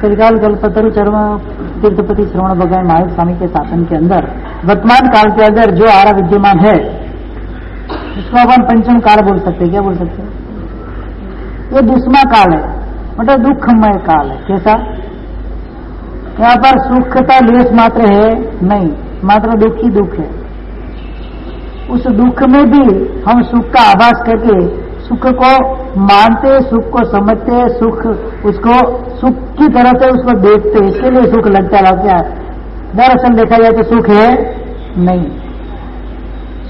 कलिकाल कल्पतरु चरम तीर्थपति श्रवण भगवान नायक स्वामी के शासन के अंदर वर्तमान काल के अंदर जो आरा विद्यमान है इसको अपन पंचम काल बोल सकते हैं। क्या बोल सकते हैं? ये दुष्मा काल है, मतलब दुखमय काल है। कैसा? यहाँ पर सुख का लेस मात्र है नहीं, मात्र दुख ही दुख है। उस दुख में भी हम सुख का आभास करके सुख को मानते, सुख को समझते, सुख उसको सुख की तरह से उसको देखते, इसके लिए सुख लगता है। दरअसल देखा जाए तो सुख है नहीं।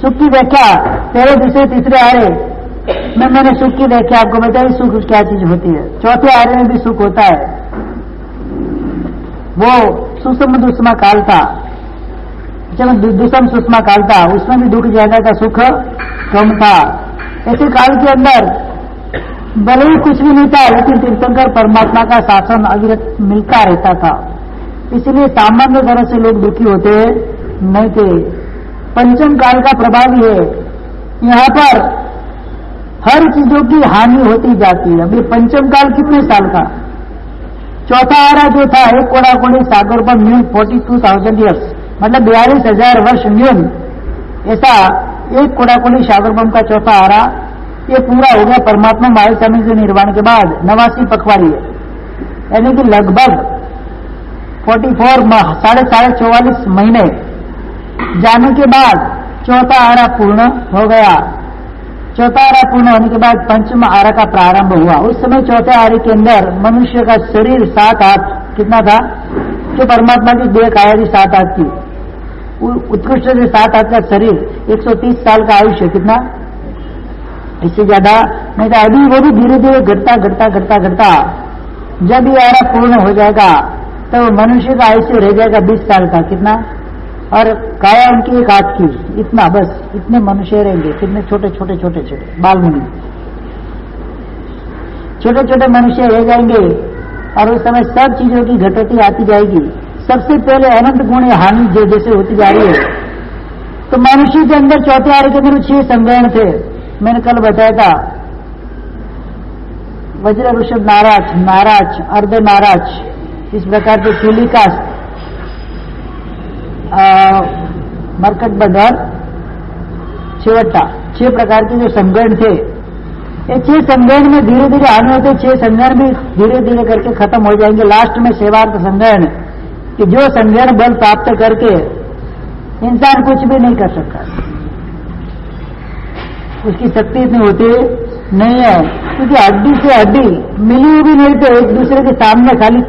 सुख की व्याख्या पहले दूसरे तीसरे आरे मैंने सुख की व्याख्या आपको बताई, सुख क्या चीज होती है। चौथे आरे में भी सुख होता है, वो सुषम दुष्मा काल था, जब दुष्म सुषमा काल था उसमें भी दुख ज्यादा था, सुख कम था। ऐसे काल के अंदर भले ही कुछ भी नहीं था, लेकिन तीर्थंकर परमात्मा का शासन अविरत मिलता रहता था, इसलिए सामान्य तरह से लोग दुखी होते नहीं थे। पंचम काल का प्रभाव है, यहाँ पर हर चीजों की हानि होती जाती है। अभी पंचम काल कितने साल का? चौथा आरा जो था एक कोड़ा कोड़ी सागर पर न्यून 42,000 ईयर्स, मतलब 42,000 वर्ष न्यून, ऐसा एक कोड़ा कोड़ी सागरबम का चौथा आरा ये पूरा हो गया परमात्मा माया स्वामी के निर्वाण के बाद 89 पखवाड़ी है, यानी कि लगभग 44 साढ़े 44 महीने जाने के बाद चौथा आरा पूर्ण हो गया। चौथा आरा पूर्ण होने के बाद पंचम आरा का प्रारंभ हुआ। उस समय चौथे आरे के अंदर मनुष्य का शरीर 7 हाथ कितना था? जो परमात्मा की देह काया थी 7 हाथ की, उत्कृष्ट से 7 हाथ का शरीर, 130 साल का आयुष्य, कितना? इससे ज्यादा नहीं था। अभी वो भी धीरे धीरे घटता घटता घटता घटता जब ये आरा पूर्ण हो जाएगा तो मनुष्य का आयुष्य रह जाएगा 20 साल का, कितना? और काया उनकी एक हाथ की, इतना, बस इतने मनुष्य रहेंगे। कितने छोटे छोटे छोटे छोटे बाल मुनि, छोटे छोटे मनुष्य रह जाएंगे। और उस समय सब चीजों की घटती आती जाएगी। सबसे पहले अनंत गुण हानि जो जैसे होती जा रही है, तो मनुष्य के अंदर चौथे आरे के अंदर 6 संज्ञान थे। मैंने कल बताया था, वज्र वृषभ नाराज, नाराज, अर्ध नाराज, इस प्रकार के शूलिकास्त, मरकट बंदर, चिवट्टा, 6 प्रकार के जो संज्ञान थे। ये 6 संज्ञान में धीरे धीरे आने होते, 6 संज्ञान भी धीरे धीरे करके खत्म हो जाएंगे। लास्ट में सेवार्थ संज्ञान, कि जो संज्ञान बल प्राप्त करके इंसान कुछ भी नहीं कर सकता, उसकी शक्ति इतनी होती नहीं है, क्योंकि हड्डी से हड्डी मिली हुई भी नहीं, तो एक दूसरे के सामने खाली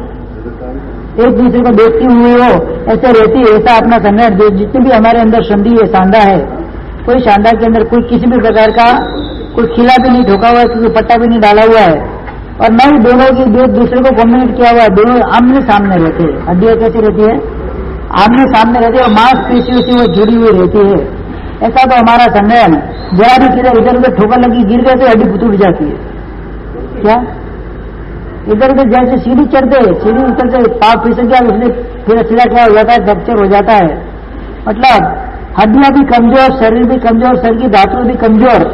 एक दूसरे को देखती हुई हो ऐसे रहती है। ऐसा अपना संज्ञान जितनी भी हमारे अंदर संधि है, सांधा है, कोई सांधा के अंदर कोई किसी भी प्रकार का कोई खिला भी नहीं ठोका हुआ है, किसी पट्टा भी नहीं डाला हुआ है, और न ही दोनों की दूसरे को कम्युनिकेट किया हुआ है, दोनों आमने सामने रहते हैं। हड्डियां कैसी रहती है? आमने सामने रहती है, और मांसपेशियों से वो जुड़ी हुई रहती है। ऐसा तो हमारा संज्ञान जरा भी किधर इधर उधर ठोकर लगी, गिर गए तो हड्डी टूट जाती है। क्या इधर उधर जैसे सीढ़ी चढ़ते, सीढ़ी उतरते, पाँव फिसल गया, उसने फिर सीधा क्या हो जाता है? फ्रैक्चर हो जाता है। मतलब हड्डियां भी कमजोर, शरीर भी कमजोर, शरीर की धातु भी कमजोर,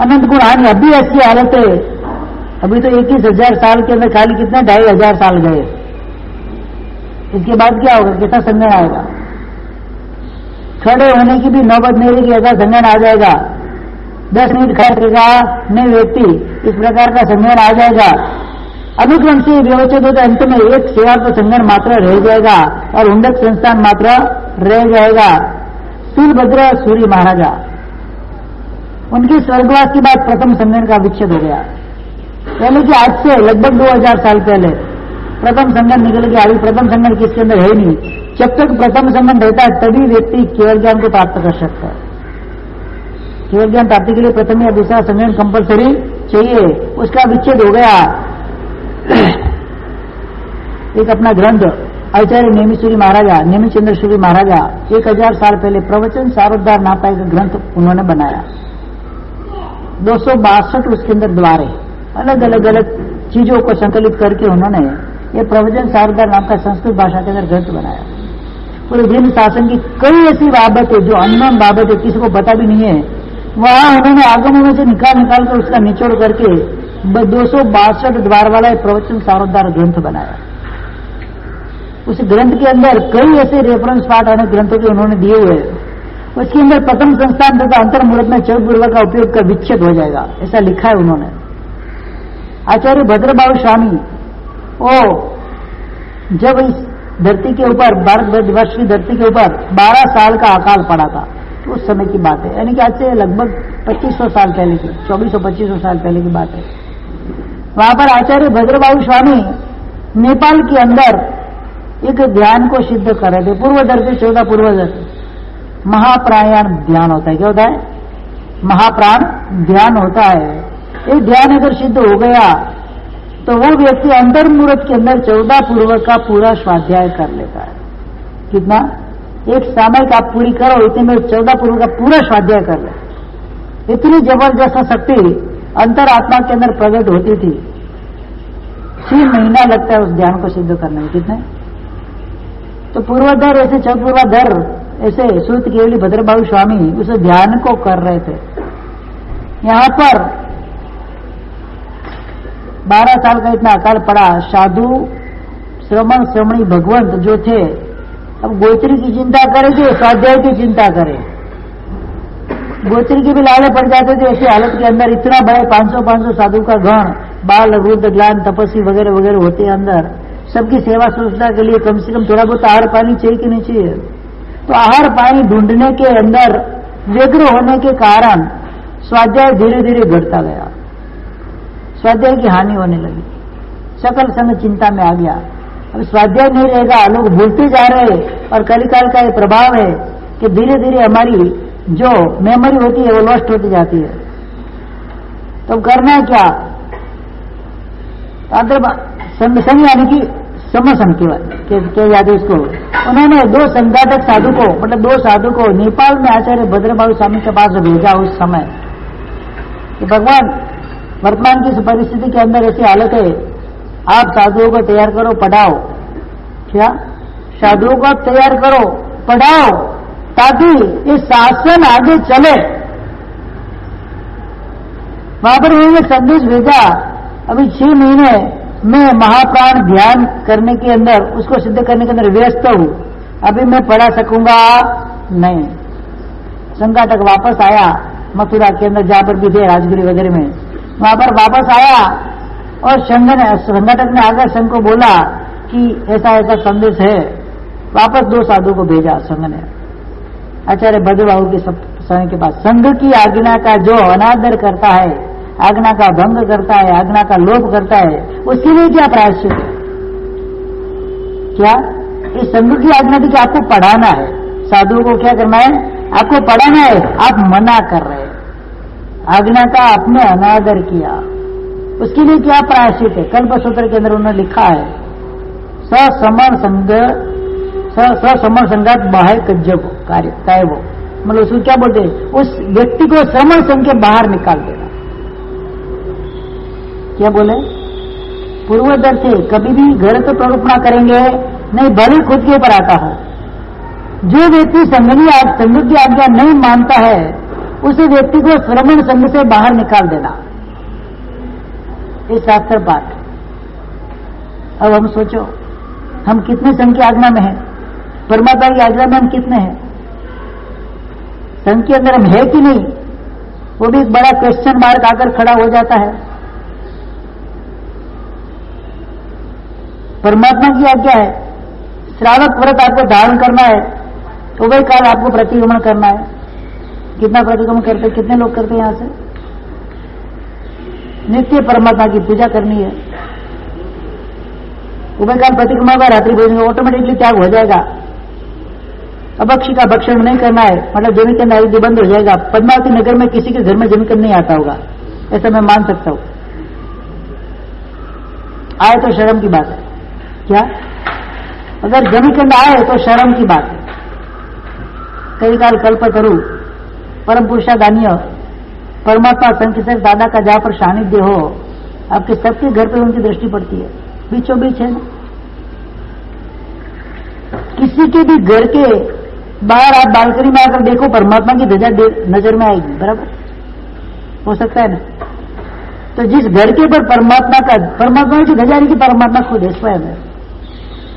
अनंत गुण हानि। अभी ऐसी हालत है, अभी तो 21,000 साल के अंदर खाली कितना 2,500 साल गए। इसके बाद क्या होगा? कैसा संज्ञान आएगा? खड़े होने की भी नौबत नहीं रहेगी, ऐसा संज्ञान आ जाएगा। 10 मिनट खड़ा रहेगा नहीं व्यक्ति, इस प्रकार का संज्ञान आ जाएगा। अनुक्रम से व्यवस्थित होता, अंत में एक सेवार्थ संज्ञान मात्र रह जाएगा और उंडक संस्थान मात्र रह जाएगा। सूर्यभद्र सूर्य महाराजा, उनके स्वर्गवास के बाद प्रथम संज्ञान का विच्छेद हो गया। पहले कि आज से लगभग 2000 साल पहले प्रथम संज्ञान निकल गया। अभी प्रथम संज्ञान किसके अंदर है नहीं। जब तक प्रथम संज्ञान रहता है तभी व्यक्ति केवल ज्ञान को प्राप्त कर सकता है। केवल ज्ञान प्राप्ति के लिए प्रथम या दूसरा संज्ञान कंपलसरी चाहिए, उसका विच्छेद हो गया। एक अपना ग्रंथ आचार्य नेमिसूरी महाराजा, नेमिचंद्र सूरी महाराजा 1000 साल पहले प्रवचन सारोद्धार नापाई का ग्रंथ उन्होंने बनाया। 262 उसके अंदर द्वारे अलग अलग चीजों को संकलित करके उन्होंने ये प्रवचन सारोद्धार नाम का संस्कृत भाषा के अंदर ग्रंथ बनाया। पूरे दिन शासन की कई ऐसी बाबतें जो अननोन बाबतें किसी को पता भी नहीं है, वहां उन्होंने आगमों में से निकाल कर उसका निचोड़ करके 262 द्वार वाला प्रवचन सारोद्धार ग्रंथ बनाया। उस ग्रंथ के अंदर कई ऐसे रेफरेंस पाठ अनेक ग्रंथों के उन्होंने दिए हुए हैं। उसके अंदर प्रथम संस्थान तथा अंतर मुहूर्त में चौदपूर्वक का उपयोग का विच्छेद हो जाएगा, ऐसा लिखा है उन्होंने। आचार्य भद्रबाहु स्वामी ओ जब इस धरती के ऊपर, भारतवर्ष की धरती के ऊपर 12 साल का अकाल पड़ा था, तो उस समय की बात है, यानी कि आज से लगभग 2500 साल पहले की, 2400-2500 साल पहले की बात है। वहां पर आचार्य भद्रबाहु स्वामी नेपाल के अंदर एक ध्यान को सिद्ध कर रहे थे। पूर्वदर से 14 पूर्वदर महाप्राण ध्यान होता है। क्या होता है? महाप्राण ध्यान होता है। एक ध्यान अगर सिद्ध हो गया तो वो व्यक्ति अंतर मुहूर्त के अंदर 14 पूर्व का पूरा स्वाध्याय कर लेता है। कितना? एक सामयिक आप पूरी करो, इतने में 14 पूर्व का पूरा स्वाध्याय कर ले। इतनी जबरदस्त शक्ति अंतरात्मा के अंदर प्रकट होती थी। 6 महीना लगता है उस ध्यान को सिद्ध करने में। कितने? तो पूर्वधर ऐसे चौपूर्वाधर ऐसे सूत केवली भद्रबाहु स्वामी उस ध्यान को कर रहे थे। यहां पर 12 साल का इतना अकाल पड़ा। साधु श्रमण श्रमणी भगवंत जो थे, अब गोत्री की चिंता करे कि स्वाध्याय की चिंता करे। गोत्री के भी लाले पड़ जाते थे ऐसी हालत के अंदर। इतना बड़े 500 साधु का गण, बाल वृद्ध ज्ञान तपस्वी वगैरह वगैरह होते हैं अंदर। सबकी सेवा शुश्रूषा के लिए कम से कम थोड़ा बहुत आहार पानी चाहिए कि नहीं चाहिए? तो आहार पानी ढूंढने के अंदर व्यग्र होने के कारण स्वाध्याय धीरे धीरे घटता गया। स्वाध्याय की हानि होने लगी। सकल संग चिंता में आ गया। अब स्वाध्याय नहीं रहेगा, लोग भूलते जा रहे। और कलिकाल का ये प्रभाव है कि धीरे धीरे हमारी जो मेमोरी होती है वो लॉस्ट होती जाती है। तो करना है क्या? संग यानी कि समसंग क्या याद है इसको? उन्होंने 2 संघातक साधु को, मतलब 2 साधु को नेपाल में आचार्य भद्रबाहु स्वामी के पास भेजा उस समय कि भगवान, वर्तमान की इस परिस्थिति के अंदर ऐसी हालत है, आप साधुओं को तैयार करो, पढ़ाओ। क्या? साधुओं को आप तैयार करो, पढ़ाओ, ताकि ये शासन आगे चले। वहां पर उन्होंने संदेश भेजा, अभी 6 महीने मैं महाप्राण ध्यान करने के अंदर, उसको सिद्ध करने के अंदर व्यस्त हूं, अभी मैं पढ़ा सकूंगा नहीं। संघाटक वापस आया मथुरा के अंदर, जहां पर भी थे राजगिरी वगैरह में, वहां पर वापस आया और संघाटक ने आकर संघ को बोला कि ऐसा ऐसा संदेश है। वापस 2 साधु को भेजा संघ ने आचार्य भद्रबाहु के समय के पास। संघ की आज्ञा का जो अनादर करता है, आज्ञा का भंग करता है, आज्ञा का लोप करता है, उसके लिए क्या प्रायश्चित है? क्या इस संघ की आज्ञा थी कि आपको पढ़ाना है, साधुओं को क्या करना है? आपको पढ़ाना है, आप मना कर रहे हैं। आज्ञा का आपने अनादर किया, उसके लिए क्या प्रायश्चित है? कल्पसूत्र के अंदर उन्होंने लिखा है, ससमण संघात बाह्य कज्जब कार्य वो, मतलब उसको क्या बोलते हैं? उस व्यक्ति को श्रमण संघ के बाहर निकाल देना। क्या बोले? पूर्वदर थे, कभी भी घर तो प्ररूपणा करेंगे नहीं, भले खुद के ऊपर आता हो। जो व्यक्ति संघ की आज्ञा नहीं मानता है, उस व्यक्ति को श्रमण संघ से बाहर निकाल देना, ये शास्त्र पाठ। अब हम सोचो, हम कितने संघ की आज्ञा में हैं? परमात्मा की आज्ञा में हम कितने हैं? संघ के अंदर हम है कि नहीं, वो भी एक बड़ा क्वेश्चन मार्क आकर खड़ा हो जाता है। परमात्मा की आज्ञा है, श्रावक व्रत आपको धारण करना है, उभय काल आपको प्रतिक्रमण करना है। कितना प्रतिक्रमण करते, कितने लोग करते हैं? यहां से नित्य परमात्मा की पूजा करनी है। उभय काल प्रतिक्रमण का रात्रि भोजन ऑटोमेटिकली त्याग हो जाएगा। अभक्षी का भक्षण नहीं करना है, मतलब जमीन के अंदर बंद हो जाएगा। पद्मावती नगर में किसी के घर में जमीन नहीं आता होगा, ऐसा मैं मान सकता हूं। आए तो शर्म की बात है। क्या? अगर जमीकंद आए तो शर्म की बात है। कई काल कल्पतरु परम पुरुषादान्य परमात्मा संकिसर दादा का जहां पर सानिध्य हो, आपके सबके घर पर उनकी दृष्टि पड़ती है, बीचों बीच है ना। किसी के भी घर के बाहर आप बालकनी में आकर देखो, परमात्मा की ध्वजा नजर में आएगी, बराबर हो सकता है ना। तो जिस घर के ऊपर परमात्मा की ध्वजा नहीं, कि परमात्मा खुद है, स्वयं है,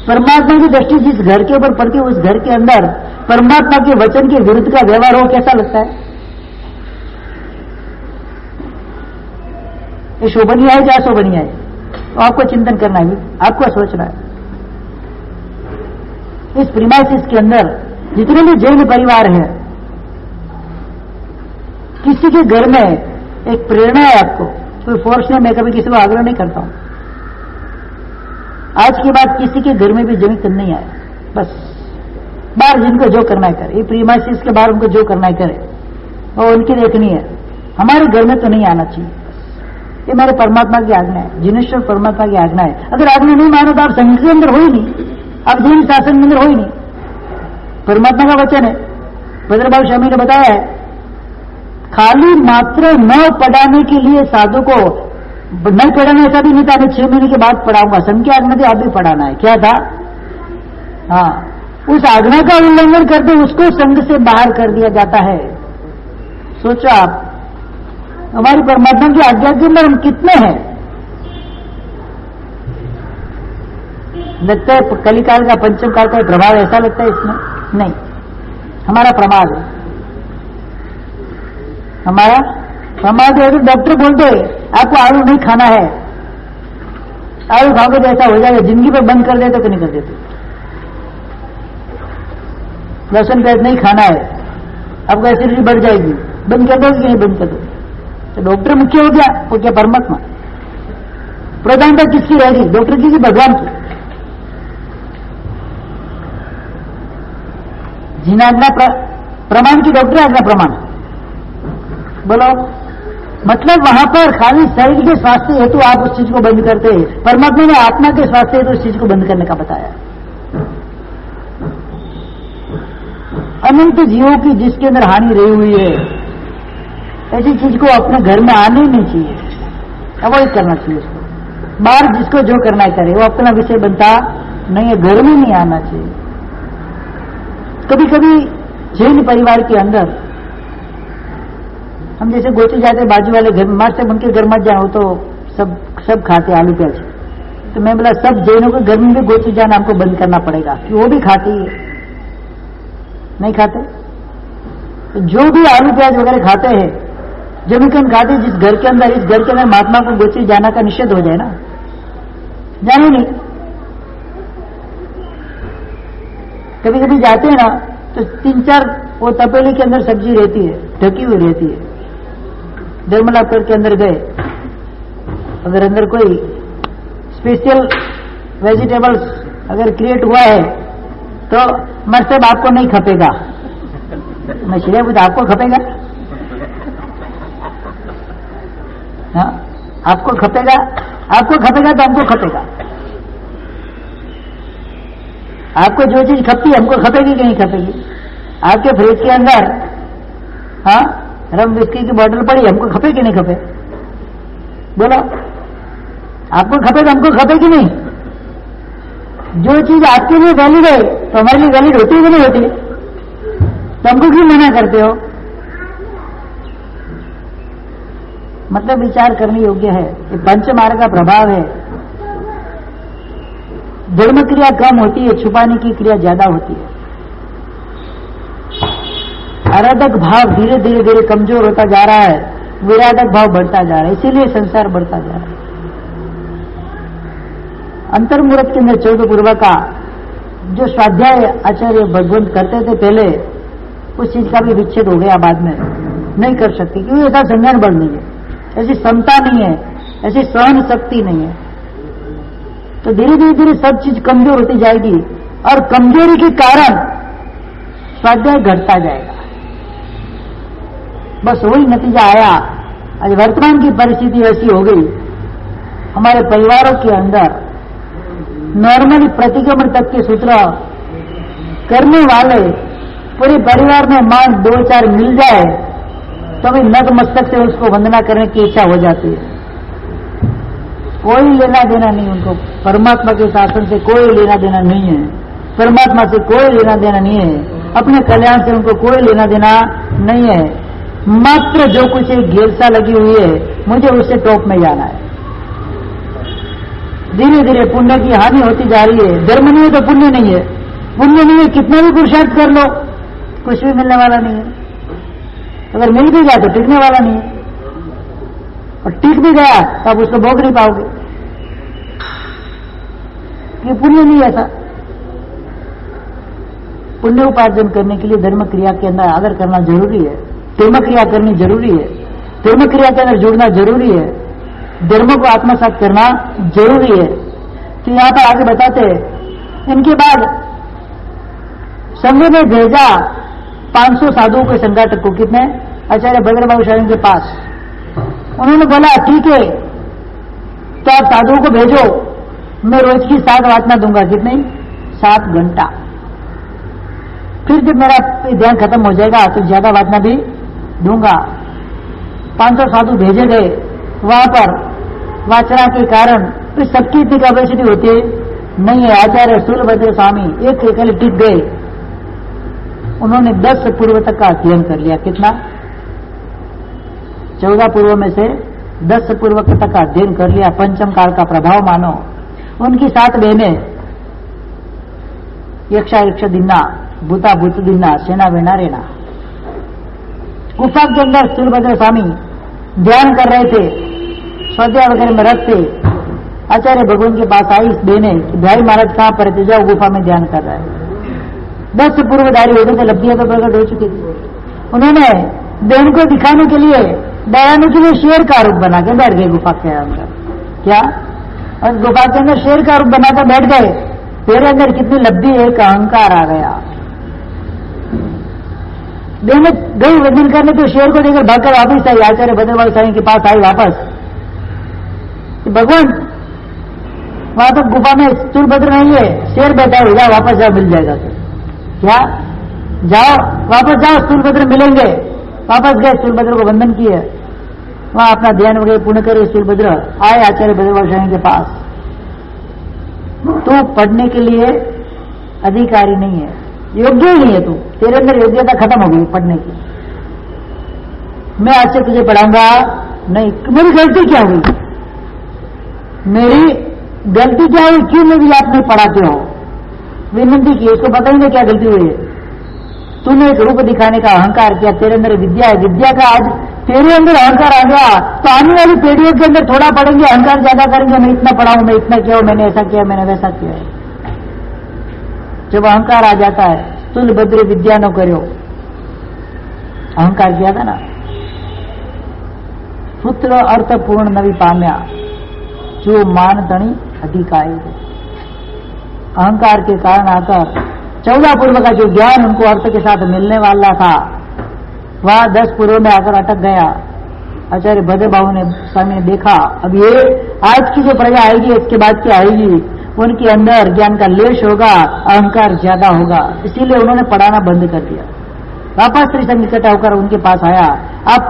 परमात्मा की दृष्टि जिस घर के ऊपर पड़ती है, उस घर के अंदर परमात्मा के वचन के विरुद्ध का व्यवहार हो, कैसा लगता है? ये शोभनीय है या अशोभनीय है? तो आपको चिंतन करना है, आपको सोचना है। इस प्रीमाइसिस के अंदर जितने भी जैन परिवार हैं, किसी के घर में एक प्रेरणा है आपको, कोई फोर्स नहीं, मैं कभी किसी को आग्रह नहीं करता हूं। आज के बाद किसी के घर में भी जमीन नहीं आए, बस बाहर जिनको जो करना है करे, ये प्रीमाइसिस के बाहर उनको जो करना है करे, और उनकी देखनी है, हमारे घर में तो नहीं आना चाहिए। ये हमारे परमात्मा की आज्ञा है, जिनेश्वर परमात्मा की आज्ञा है। अगर आज्ञा नहीं मानो तो आप संघ के अंदर हो ही नहीं, आप जैन शासन के अंदर हो ही नहीं। परमात्मा का वचन है, भद्रभाव स्वामी ने बताया है, खाली मात्र न पढ़ाने के लिए साधु को नहीं पढ़ाना, ऐसा भी नहीं था, मैं 6 महीने के बाद पढ़ाऊंगा। संघ की आज्ञा थी, आप भी पढ़ाना है। क्या था? हाँ, उस आज्ञा का उल्लंघन करते उसको संघ से बाहर कर दिया जाता है। सोचो आप, हमारी परमात्मा की आज्ञा के अंदर हम कितने हैं? लगता है कलिकाल का, पंचम काल का प्रभाव ऐसा लगता है इसमें? नहीं, हमारा प्रमाद है, हमारा प्रमाद है। डॉक्टर बोलते आपको आलू नहीं खाना है, आलू खाओगे तो ऐसा हो जाएगा, जिंदगी पर बंद कर देते तो नहीं कर देते। लहसुन प्याज नहीं खाना है, आपको एसिडिटी बढ़ जाएगी, बंद कर दोगे कि नहीं बंद कर दो? तो डॉक्टर मुख्य हो गया, वो क्या परमात्मा? प्रधानता किसकी रहेगी, डॉक्टर की कि भगवान की? जिन आज्ञा प्रमाण की डॉक्टर आज्ञा प्रमाण, बोलो। मतलब वहां पर खाली शरीर के स्वास्थ्य हेतु आप उस चीज को बंद करते हैं, परमात्मा ने आत्मा के स्वास्थ्य हेतु उस चीज को बंद करने का बताया। अनंत जीवों की जिसके अंदर हानि रही हुई है, ऐसी चीज को अपने घर में आने ही नहीं चाहिए, अवॉइड करना चाहिए उसको। बाहर जिसको जो करना है करे, वो अपना विषय बनता नहीं है, घर में नहीं आना चाहिए। कभी कभी जैन परिवार के अंदर हम जैसे गोची जाते बाजू वाले घर में, से उनके घर मत जाओ तो सब खाते आलू प्याज, तो मैं बोला सब जैनों के घर में भी गोची जाना हमको बंद करना पड़ेगा, कि वो भी खाती है, नहीं खाते। तो जो भी आलू प्याज वगैरह खाते हैं, जो भी कम खाते, जिस घर के अंदर, इस घर के अंदर महात्मा को गोची जाना का निषेध हो जाए ना, जाने नहीं। कभी कभी जाते हैं ना तो 3-4 वो तपेली के अंदर सब्जी रहती है, ढकी हुई रहती है। धर्मलापुर के अंदर गए, अगर अंदर कोई स्पेशल वेजिटेबल्स अगर क्रिएट हुआ है तो मर साहब आपको नहीं खपेगा, मैं श्रेय बुद्ध आपको खपेगा? हाँ, आपको खपेगा, आपको खपेगा तो हमको खपेगा। आपको जो चीज खपती है हमको खपेगी कि नहीं खपेगी? आपके फ्रिज के अंदर हाँ रम विस्की की बोतल पड़ी, हमको खपे कि नहीं खपे? बोलो, आपको खपे तो हमको खपे कि नहीं? जो चीज आपके लिए वैलिड है तो हमारे लिए वैलिड होती है कि नहीं होती? तो हमको क्यों मना करते हो? मतलब विचार करने योग्य है। ये पंच मार्ग का प्रभाव है। धर्म क्रिया कम होती है, छुपाने की क्रिया ज्यादा होती है। आराधक भाव धीरे धीरे धीरे कमजोर होता जा रहा है, विराधक भाव बढ़ता जा रहा है, इसीलिए संसार बढ़ता जा रहा है। अंतर्मुहूर्त के अंदर 14 पूर्व का जो स्वाध्याय आचार्य भगवंत करते थे पहले, उस चीज का भी विच्छेद हो गया, बाद में नहीं कर सकती, क्योंकि ऐसा संज्ञान बल नहीं है, ऐसी क्षमता नहीं है, ऐसी सहन शक्ति नहीं है। तो धीरे धीरे धीरे सब चीज कमजोर होती जाएगी और कमजोरी के कारण स्वाध्याय घटता जाएगा। बस वही नतीजा आया। आज वर्तमान की परिस्थिति ऐसी हो गई, हमारे परिवारों के अंदर नॉर्मली प्रतिक्रमण तक के सूत्र करने वाले पूरे परिवार में मान 2-4 मिल जाए तो भी नतमस्तक से उसको वंदना करने की इच्छा हो जाती है। कोई लेना देना नहीं उनको, परमात्मा के शासन से कोई लेना देना नहीं है, परमात्मा से कोई लेना देना नहीं है, अपने कल्याण से उनको कोई लेना देना नहीं है। मात्र जो कुछ एक घेरसा लगी हुई है, मुझे उससे टॉप में जाना है, धीरे धीरे पुण्य की हानि होती जा रही है। धर्म नहीं है तो पुण्य नहीं है, पुण्य नहीं है कितना भी पुरुषार्थ कर लो कुछ भी मिलने वाला नहीं है। अगर मिल भी गया तो टिकने वाला नहीं है, और टिक भी गया तो आप उसको भोग नहीं पाओगे। ये पुण्य नहीं ऐसा। पुण्य उपार्जन करने के लिए धर्म क्रिया के अंदर आदर करना जरूरी है, धर्म क्रिया करनी जरूरी है, धर्म क्रिया के अंदर जुड़ना जरूरी है, धर्म को आत्मसात करना जरूरी है। तो यहां पर आगे बताते हैं, इनके बाद संघ ने भेजा 500 साधुओं के संघाटक को, कितने? आचार्य भद्रबाबू शाही के पास। उन्होंने बोला ठीक है तो आप साधुओं को भेजो, मैं रोज की 7 वातना दूंगा, कितने? 7 घंटा। फिर जब मेरा ध्यान खत्म हो जाएगा तो ज्यादा वातना भी दूंगा। 500 साधु भेजे गए। वहां पर वाचना के कारण सबकी इतनी कैपेसिटी होती नहीं है। आचार्य सूर्यभद्र स्वामी एक अकेले टिक गए। उन्होंने 10 पूर्व तक का अध्ययन कर लिया, कितना? 14 पूर्व में से 10 पूर्व तक का अध्ययन कर लिया। पंचम काल का प्रभाव मानो। उनकी 7 बहनें यक्षा यक्ष दिन्ना, भूता भूत दिन्ना, सेना वेना रेना। गुफा के अंदर सूर्यभद्र स्वामी ध्यान कर रहे थे, स्वाध्याय वगैरह में रख थे। आचार्य भगवान के पास आई इस बहने कि भाई महाराज कहां पर थे? जाओ, गुफा में ध्यान कर रहा है। 10 पूर्वधारी हो गए थे, लब्धियां तो प्रकट हो चुकी थी। उन्होंने बहन को दिखाने के लिए डराने के लिए शेर का रूप बना के बैठ गए गुफा के अंदर। क्या? और गुफा के अंदर शेर का रूप बनाकर बैठ गए। तेरे अंदर कितनी लब्धि है, एक अहंकार आ गया। बहने गई वजन करने तो शेर को देखकर भागकर वापिस आई। आचार्य भद्रबाबू साईं के पास आई वापस। भगवान वहां तो गुफा में सूर्यभद्र नहीं है, शेर बैठा है, जाओ वापस जाओ, मिल जाएगा। तो क्या? जाओ वापस जाओ, सूर्यभद्र मिलेंगे। वापस गए, सूर्यभद्र को वंदन किए, वहां अपना ध्यान वगैरह पूर्ण करे। सूर्यभद्र आए आचार्य भद्रबाबू स्वामी के पास। तू पढ़ने के लिए अधिकारी नहीं है, योग्य ही नहीं है, तू तेरे अंदर योग्यता खत्म हो गई पढ़ने की। मैं आज से तुझे पढ़ाऊंगा नहीं। मेरी गलती क्या हुई? मेरी गलती क्या हुई? क्यों मेरी आप नहीं पढ़ाते हो? विनती की, उसको पता ही नहीं क्या गलती हुई है। तूने एक रूप दिखाने का अहंकार किया, तेरे अंदर विद्या है, विद्या का आज तेरे अंदर अहंकार आ गया तो आने वाली पीढ़ियों के अंदर थोड़ा पढ़ेंगे, अहंकार ज्यादा करेंगे। मैं इतना पढ़ाऊं, मैं इतना किया, मैंने ऐसा किया, मैंने वैसा किया। जब अहंकार आ जाता है, सूर्यभद्र विद्या न करो, अहंकार किया था ना। पुत्र अर्थपूर्ण नवी पाम्या, जो मान तणी अधिकारी। अहंकार के कारण आकर 14 पूर्व का जो ज्ञान उनको अर्थ के साथ मिलने वाला था, वह 10 पूर्व में आकर अटक गया। आचार्य भद्रबाबू ने स्वामी ने देखा, अब ये आज की जो प्रजा आएगी, इसके बाद की आएगी, उनके अंदर ज्ञान का लेश होगा, अहंकार ज्यादा होगा। इसीलिए उन्होंने पढ़ाना बंद कर दिया। वापस श्री संघ इकट्ठा होकर उनके पास आया। आप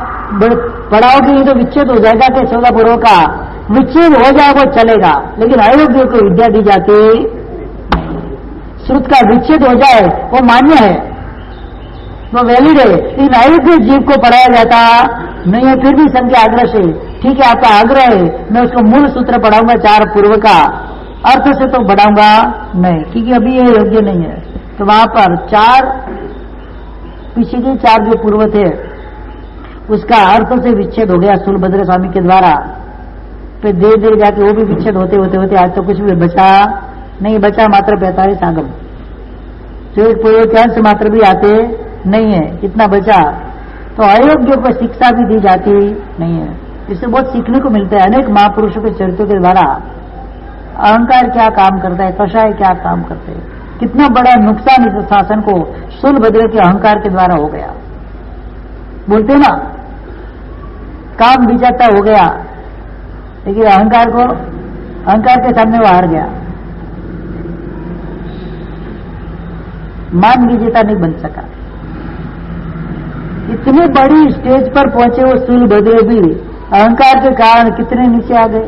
पढ़ाओगे ये तो विच्छेद हो जाएगा कि 14 पूर्व का विच्छेद हो जाए वो चलेगा, लेकिन अयोग्य को विद्या दी जाती, श्रुत का विच्छेद हो जाए वो मान्य है, वो वैलिड है, लेकिन अयोग्य जीव को पढ़ाया जाता नहीं है। फिर भी संघ के आग्रह से, ठीक है आपका आग्रह है, मैं उसको मूल सूत्र पढ़ाऊंगा 4 पूर्व का, अर्थ से तो बढ़ाऊंगा नहीं, क्योंकि अभी ये योग्य नहीं है। तो वहां पर 4 पीछे के 4 जो पूर्व थे उसका अर्थ से विच्छेद हो गया सूर्यभद्र स्वामी के द्वारा। फिर धीरे धीरे जाके वो भी विच्छेद होते होते होते आज तो कुछ भी बचा नहीं, बचा मात्र 45 आगम, जो एक पूर्व के अंश मात्र भी आते नहीं है। कितना बचा? तो अयोग्य को शिक्षा भी दी जाती नहीं है। इससे बहुत सीखने को मिलता है। अनेक महापुरुषों के चरित्रों के द्वारा अहंकार क्या काम करता है, कषाय क्या काम करते हैं, कितना बड़ा नुकसान इस शासन को सूर्यभद्र के अहंकार के द्वारा हो गया। बोलते ना काम विजेता हो गया, लेकिन अहंकार के सामने वो हार गया, मान विजेता नहीं बन सका। इतनी बड़ी स्टेज पर पहुंचे वो सूर्यभद्र भी अहंकार के कारण कितने नीचे आ गए।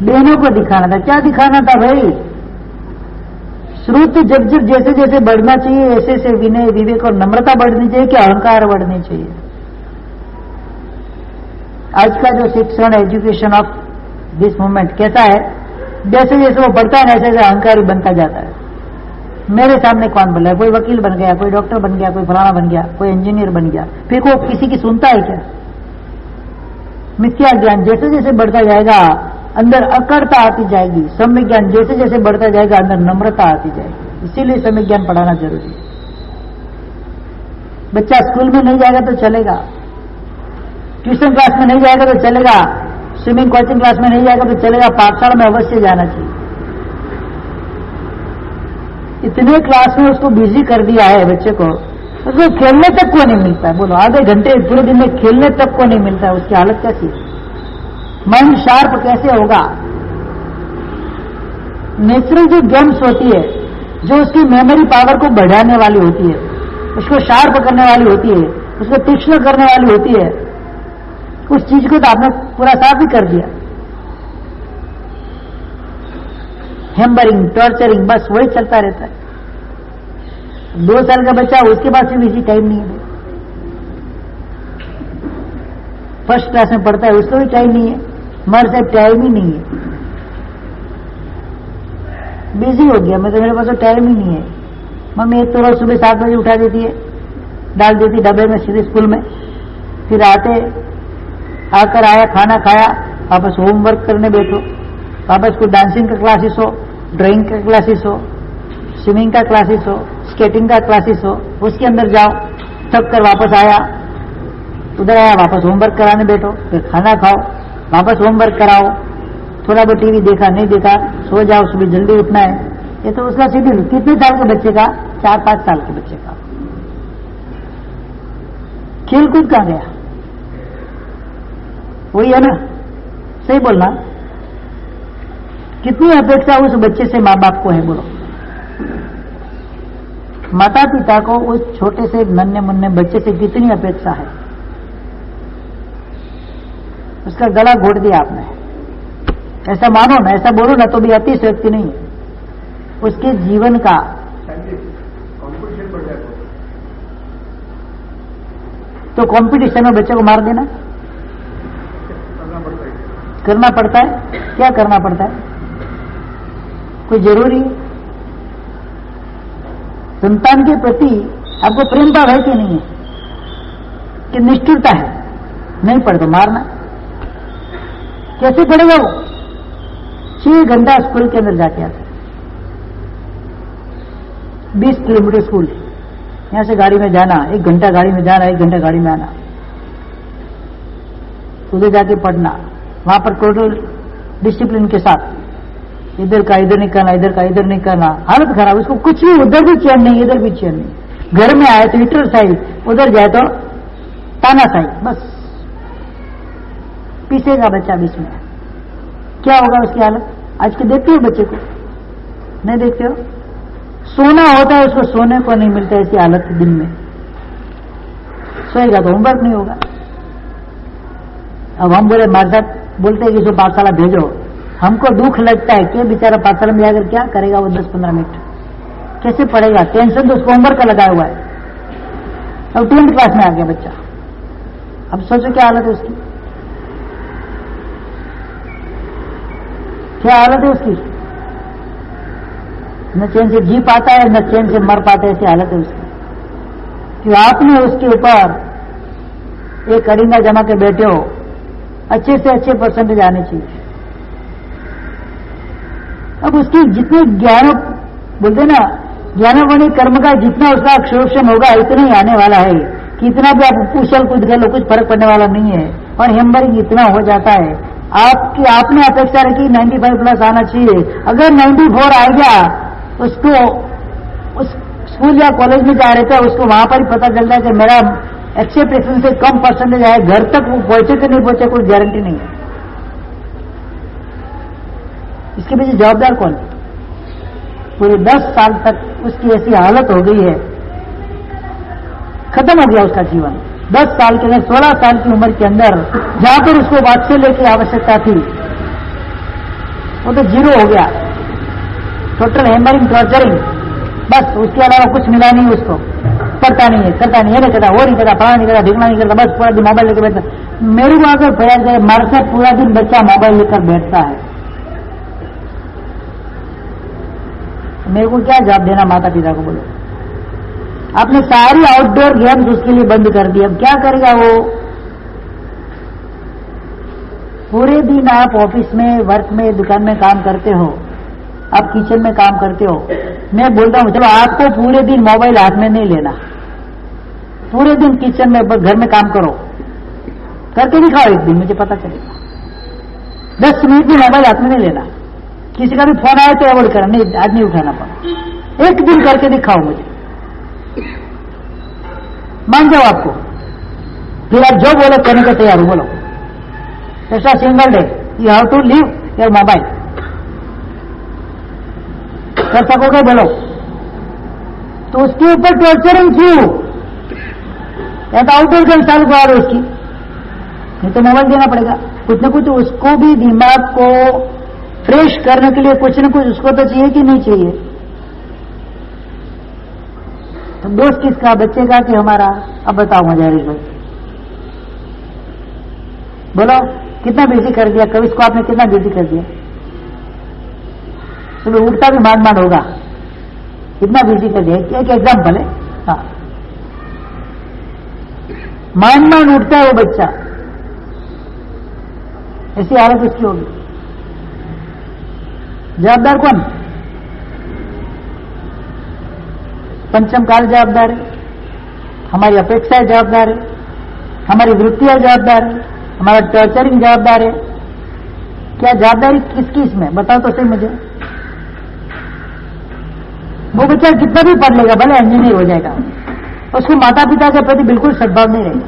बहनों को दिखाना था, क्या दिखाना था भाई? श्रुत जब जब जैसे जैसे बढ़ना चाहिए ऐसे ऐसे विनय विवेक और नम्रता बढ़नी चाहिए कि अहंकार बढ़नी चाहिए। आज का जो शिक्षण एजुकेशन ऑफ दिस मूवमेंट कैसा है? जैसे जैसे वो बढ़ता है ऐसे ऐसे अहंकारी बनता जाता है। मेरे सामने कौन बोला है, कोई वकील बन गया, कोई डॉक्टर बन गया, कोई फलाना बन गया, कोई इंजीनियर बन गया, फिर वो किसी की सुनता है क्या? मिथ्या ज्ञान जैसे जैसे बढ़ता जाएगा अंदर अकड़ता आती जाएगी, सम्यक ज्ञान जैसे जैसे बढ़ता जाएगा अंदर नम्रता आती जाएगी। इसीलिए सम्यक ज्ञान पढ़ाना जरूरी है। बच्चा स्कूल में नहीं जाएगा तो चलेगा, ट्यूशन क्लास में नहीं जाएगा तो चलेगा, स्विमिंग कोचिंग क्लास में नहीं जाएगा तो चलेगा, पाठशाला में अवश्य जाना चाहिए। इतने क्लास में उसको बिजी कर दिया है बच्चे को, उसको खेलने तक को नहीं मिलता है। बोलो आधे घंटे पूरे दिन में खेलने तक को नहीं मिलता है, उसकी हालत कैसी है? माइंड शार्प कैसे होगा? नेचुरल जो गेम्स होती है, जो उसकी मेमोरी पावर को बढ़ाने वाली होती है, उसको शार्प करने वाली होती है, उसको तीक्ष्ण करने वाली होती है, उस चीज को तो आपने पूरा साफ ही कर दिया। हैम्बरिंग, टॉर्चरिंग, बस वही चलता रहता है। 2 साल का बच्चा, उसके पास भी इसी टाइम नहीं है। फर्स्ट क्लास में पढ़ता है, उसको भी टाइम नहीं है। मर से टाइम ही नहीं है, बिजी हो गया। मैं तो, मेरे पास तो टाइम ही नहीं है। मम्मी एक तो रोज सुबह 7 बजे उठा देती है, डाल देती डब्बे में सीधे स्कूल में, फिर आकर आया, खाना खाया, वापस होमवर्क करने बैठो, वापस कोई डांसिंग का क्लासेस हो, ड्राइंग का क्लासेस हो, स्विमिंग का क्लासेस हो, स्केटिंग का क्लासेस हो, उसके अंदर जाओ, थक कर वापस आया, उधर आया, वापस होमवर्क कराने बैठो, फिर खाना खाओ, वापस होमवर्क कराओ, थोड़ा बहुत टीवी देखा, नहीं देखा, सो जाओ, सुबह जल्दी उठना है। ये तो उसका शेड्यूल। कितने साल के बच्चे का? 4-5 साल के बच्चे का। खेल कूद कहां गया? वही है ना, सही बोलना। कितनी अपेक्षा उस बच्चे से माँ बाप को है? बोलो, माता पिता को उस छोटे से नन्हे मुन्ने बच्चे से कितनी अपेक्षा है? उसका गला घोट दिया आपने। ऐसा मानो ना, ऐसा बोलो ना तो भी अतिशयोक्ति नहीं है। उसके जीवन का कंपटीशन बढ़ जाता है, तो कंपटीशन में बच्चे को मार देना करना पड़ता है। क्या करना पड़ता है? कोई जरूरी है? संतान के प्रति आपको प्रेम भाव है कि नहीं है? कि निष्ठुरता है? नहीं पढ़ तो मारना। कैसे पढ़ेगा वो? 6 घंटा स्कूल के अंदर जाके आता, 20 किलोमीटर स्कूल, यहां से गाड़ी में जाना, 1 घंटा गाड़ी में जाना, 1 घंटा गाड़ी में आना, उधर जाके पढ़ना, वहां पर टोटल डिसिप्लिन के साथ, इधर का इधर नहीं करना, इधर का इधर नहीं करना, हालत खराब। उसको कुछ भी, उधर भी चैन नहीं, इधर भी चैन नहीं। घर में आए तो हीटर साइड, उधर जाए तो ताना साइड, बस पीसेगा बच्चा बीच में। क्या होगा उसकी हालत? आज के देखते हो बच्चे को? नहीं देखते हो? सोना होता है, उसको सोने को नहीं मिलता, ऐसी हालत दिन में। सोएगा तो होमवर्क नहीं होगा। अब हम बोले हमारे साथ बोलते हैं कि इसको पाठशाला भेजो, हमको दुख लगता है कि बेचारा पाठशाला में जाकर क्या करेगा वो 10-15 मिनट, कैसे पढ़ेगा? टेंशन तो उसको होमवर्क का लगाया हुआ है। अब 10th क्लास में आ गया बच्चा, अब सोचो क्या हालत है उसकी, क्या हालत है उसकी। न चैन से जी पाता है, न चैन से मर पाता है, ऐसी हालत है उसकी। कि आपने उसके ऊपर एक अरिंगा जमा के बैठे हो, अच्छे से अच्छे परसेंटेज आने चाहिए। अब उसकी जितने ज्ञान बोलते ना, ज्ञानवाणी कर्म का जितना उसका अक्षोषण होगा इतना ही आने वाला है, कि इतना भी आप उछल कूद कर लो कुछ फर्क पड़ने वाला नहीं है। और हेम्बरिंग इतना हो जाता है, आपने अपेक्षा रखी 95 प्लस आना चाहिए, अगर 94 आ गया, उसको उस स्कूल या कॉलेज में जा रहे थे, उसको वहां पर ही पता चलता है कि मेरा एक्सेप्टेशन से कम परसेंटेज आए, घर तक वो पहुंचे कि नहीं पहुंचे कोई गारंटी नहीं है। इसके पीछे जवाबदार कौन है? पूरे 10 साल तक उसकी ऐसी हालत हो गई है, खत्म हो गया उसका जीवन। 10 साल के अंदर, 16 साल की उम्र के अंदर जहां पर उसको वात्सल्य की आवश्यकता थी, वो तो 0 हो गया। टोटल हैमरिंग, टॉर्चरिंग, बस उसके अलावा कुछ मिला नहीं उसको। पढ़ता नहीं है, करता नहीं है, नहीं करता, वो नहीं करता, पढ़ा नहीं करता, ढिकना नहीं करता, बस पूरा दिन मोबाइल लेकर बैठता। मेरे को अगर प्रयास करे, मार से पूरा दिन बच्चा मोबाइल लेकर बैठता है, मेरे को क्या जवाब देना माता पिता को, बोलो। आपने सारी आउटडोर गेम्स उसके लिए बंद कर दी, अब क्या करेगा वो? पूरे दिन आप ऑफिस में, वर्क में, दुकान में काम करते हो, आप किचन में काम करते हो। मैं बोलता हूं चलो आपको पूरे दिन मोबाइल हाथ में नहीं लेना, पूरे दिन किचन में, घर में काम करो, करके दिखाओ एक दिन, मुझे पता चलेगा। 10 मिनट भी मोबाइल हाथ में नहीं लेना। किसी का भी फोन आए तो अवॉइड करना, नहीं आज नहीं उठाना पड़ा। एक दिन करके दिखाओ मुझे, मान जाओ आपको, फिर आप जो बोलो करने को तैयार हो, बोलो। ऐसा single day you have to leave your mobile, कर सकोगे बोलो? तो उसके ऊपर टॉर्चरिंग क्यों? या तो आउटडोर गेम चालू करा दो उसकी, नहीं तो मोबाइल देना पड़ेगा। कुछ न कुछ उसको भी दिमाग को फ्रेश करने के लिए कुछ न कुछ उसको तो चाहिए कि नहीं चाहिए? तो दोस्त किसका, बच्चे का कि हमारा? अब बताओ मुझे हरीश भाई, बोलो कितना बिजी कर दिया कभी इसको आपने, कितना बिजी कर दिया? सुबह उठता भी मान मान होगा, कितना बिजी कर दिया? एक एग्जाम्पल है। हाँ, मान मान उठता है वो बच्चा, ऐसी हालत इसकी होगी। जवाबदार कौन? पंचम काल जवाबदार है, हमारी अपेक्षाएं जवाबदार है, हमारी वृत्तियां जवाबदार है, हमारा टॉर्चरिंग जवाबदार है। क्या जवाबदारी किसकी इसमें, बताओ तो सही मुझे। वो बच्चा कितना भी पढ़ लेगा, भले इंजीनियर हो जाएगा, उसको माता पिता के प्रति बिल्कुल सद्भाव नहीं रहेगा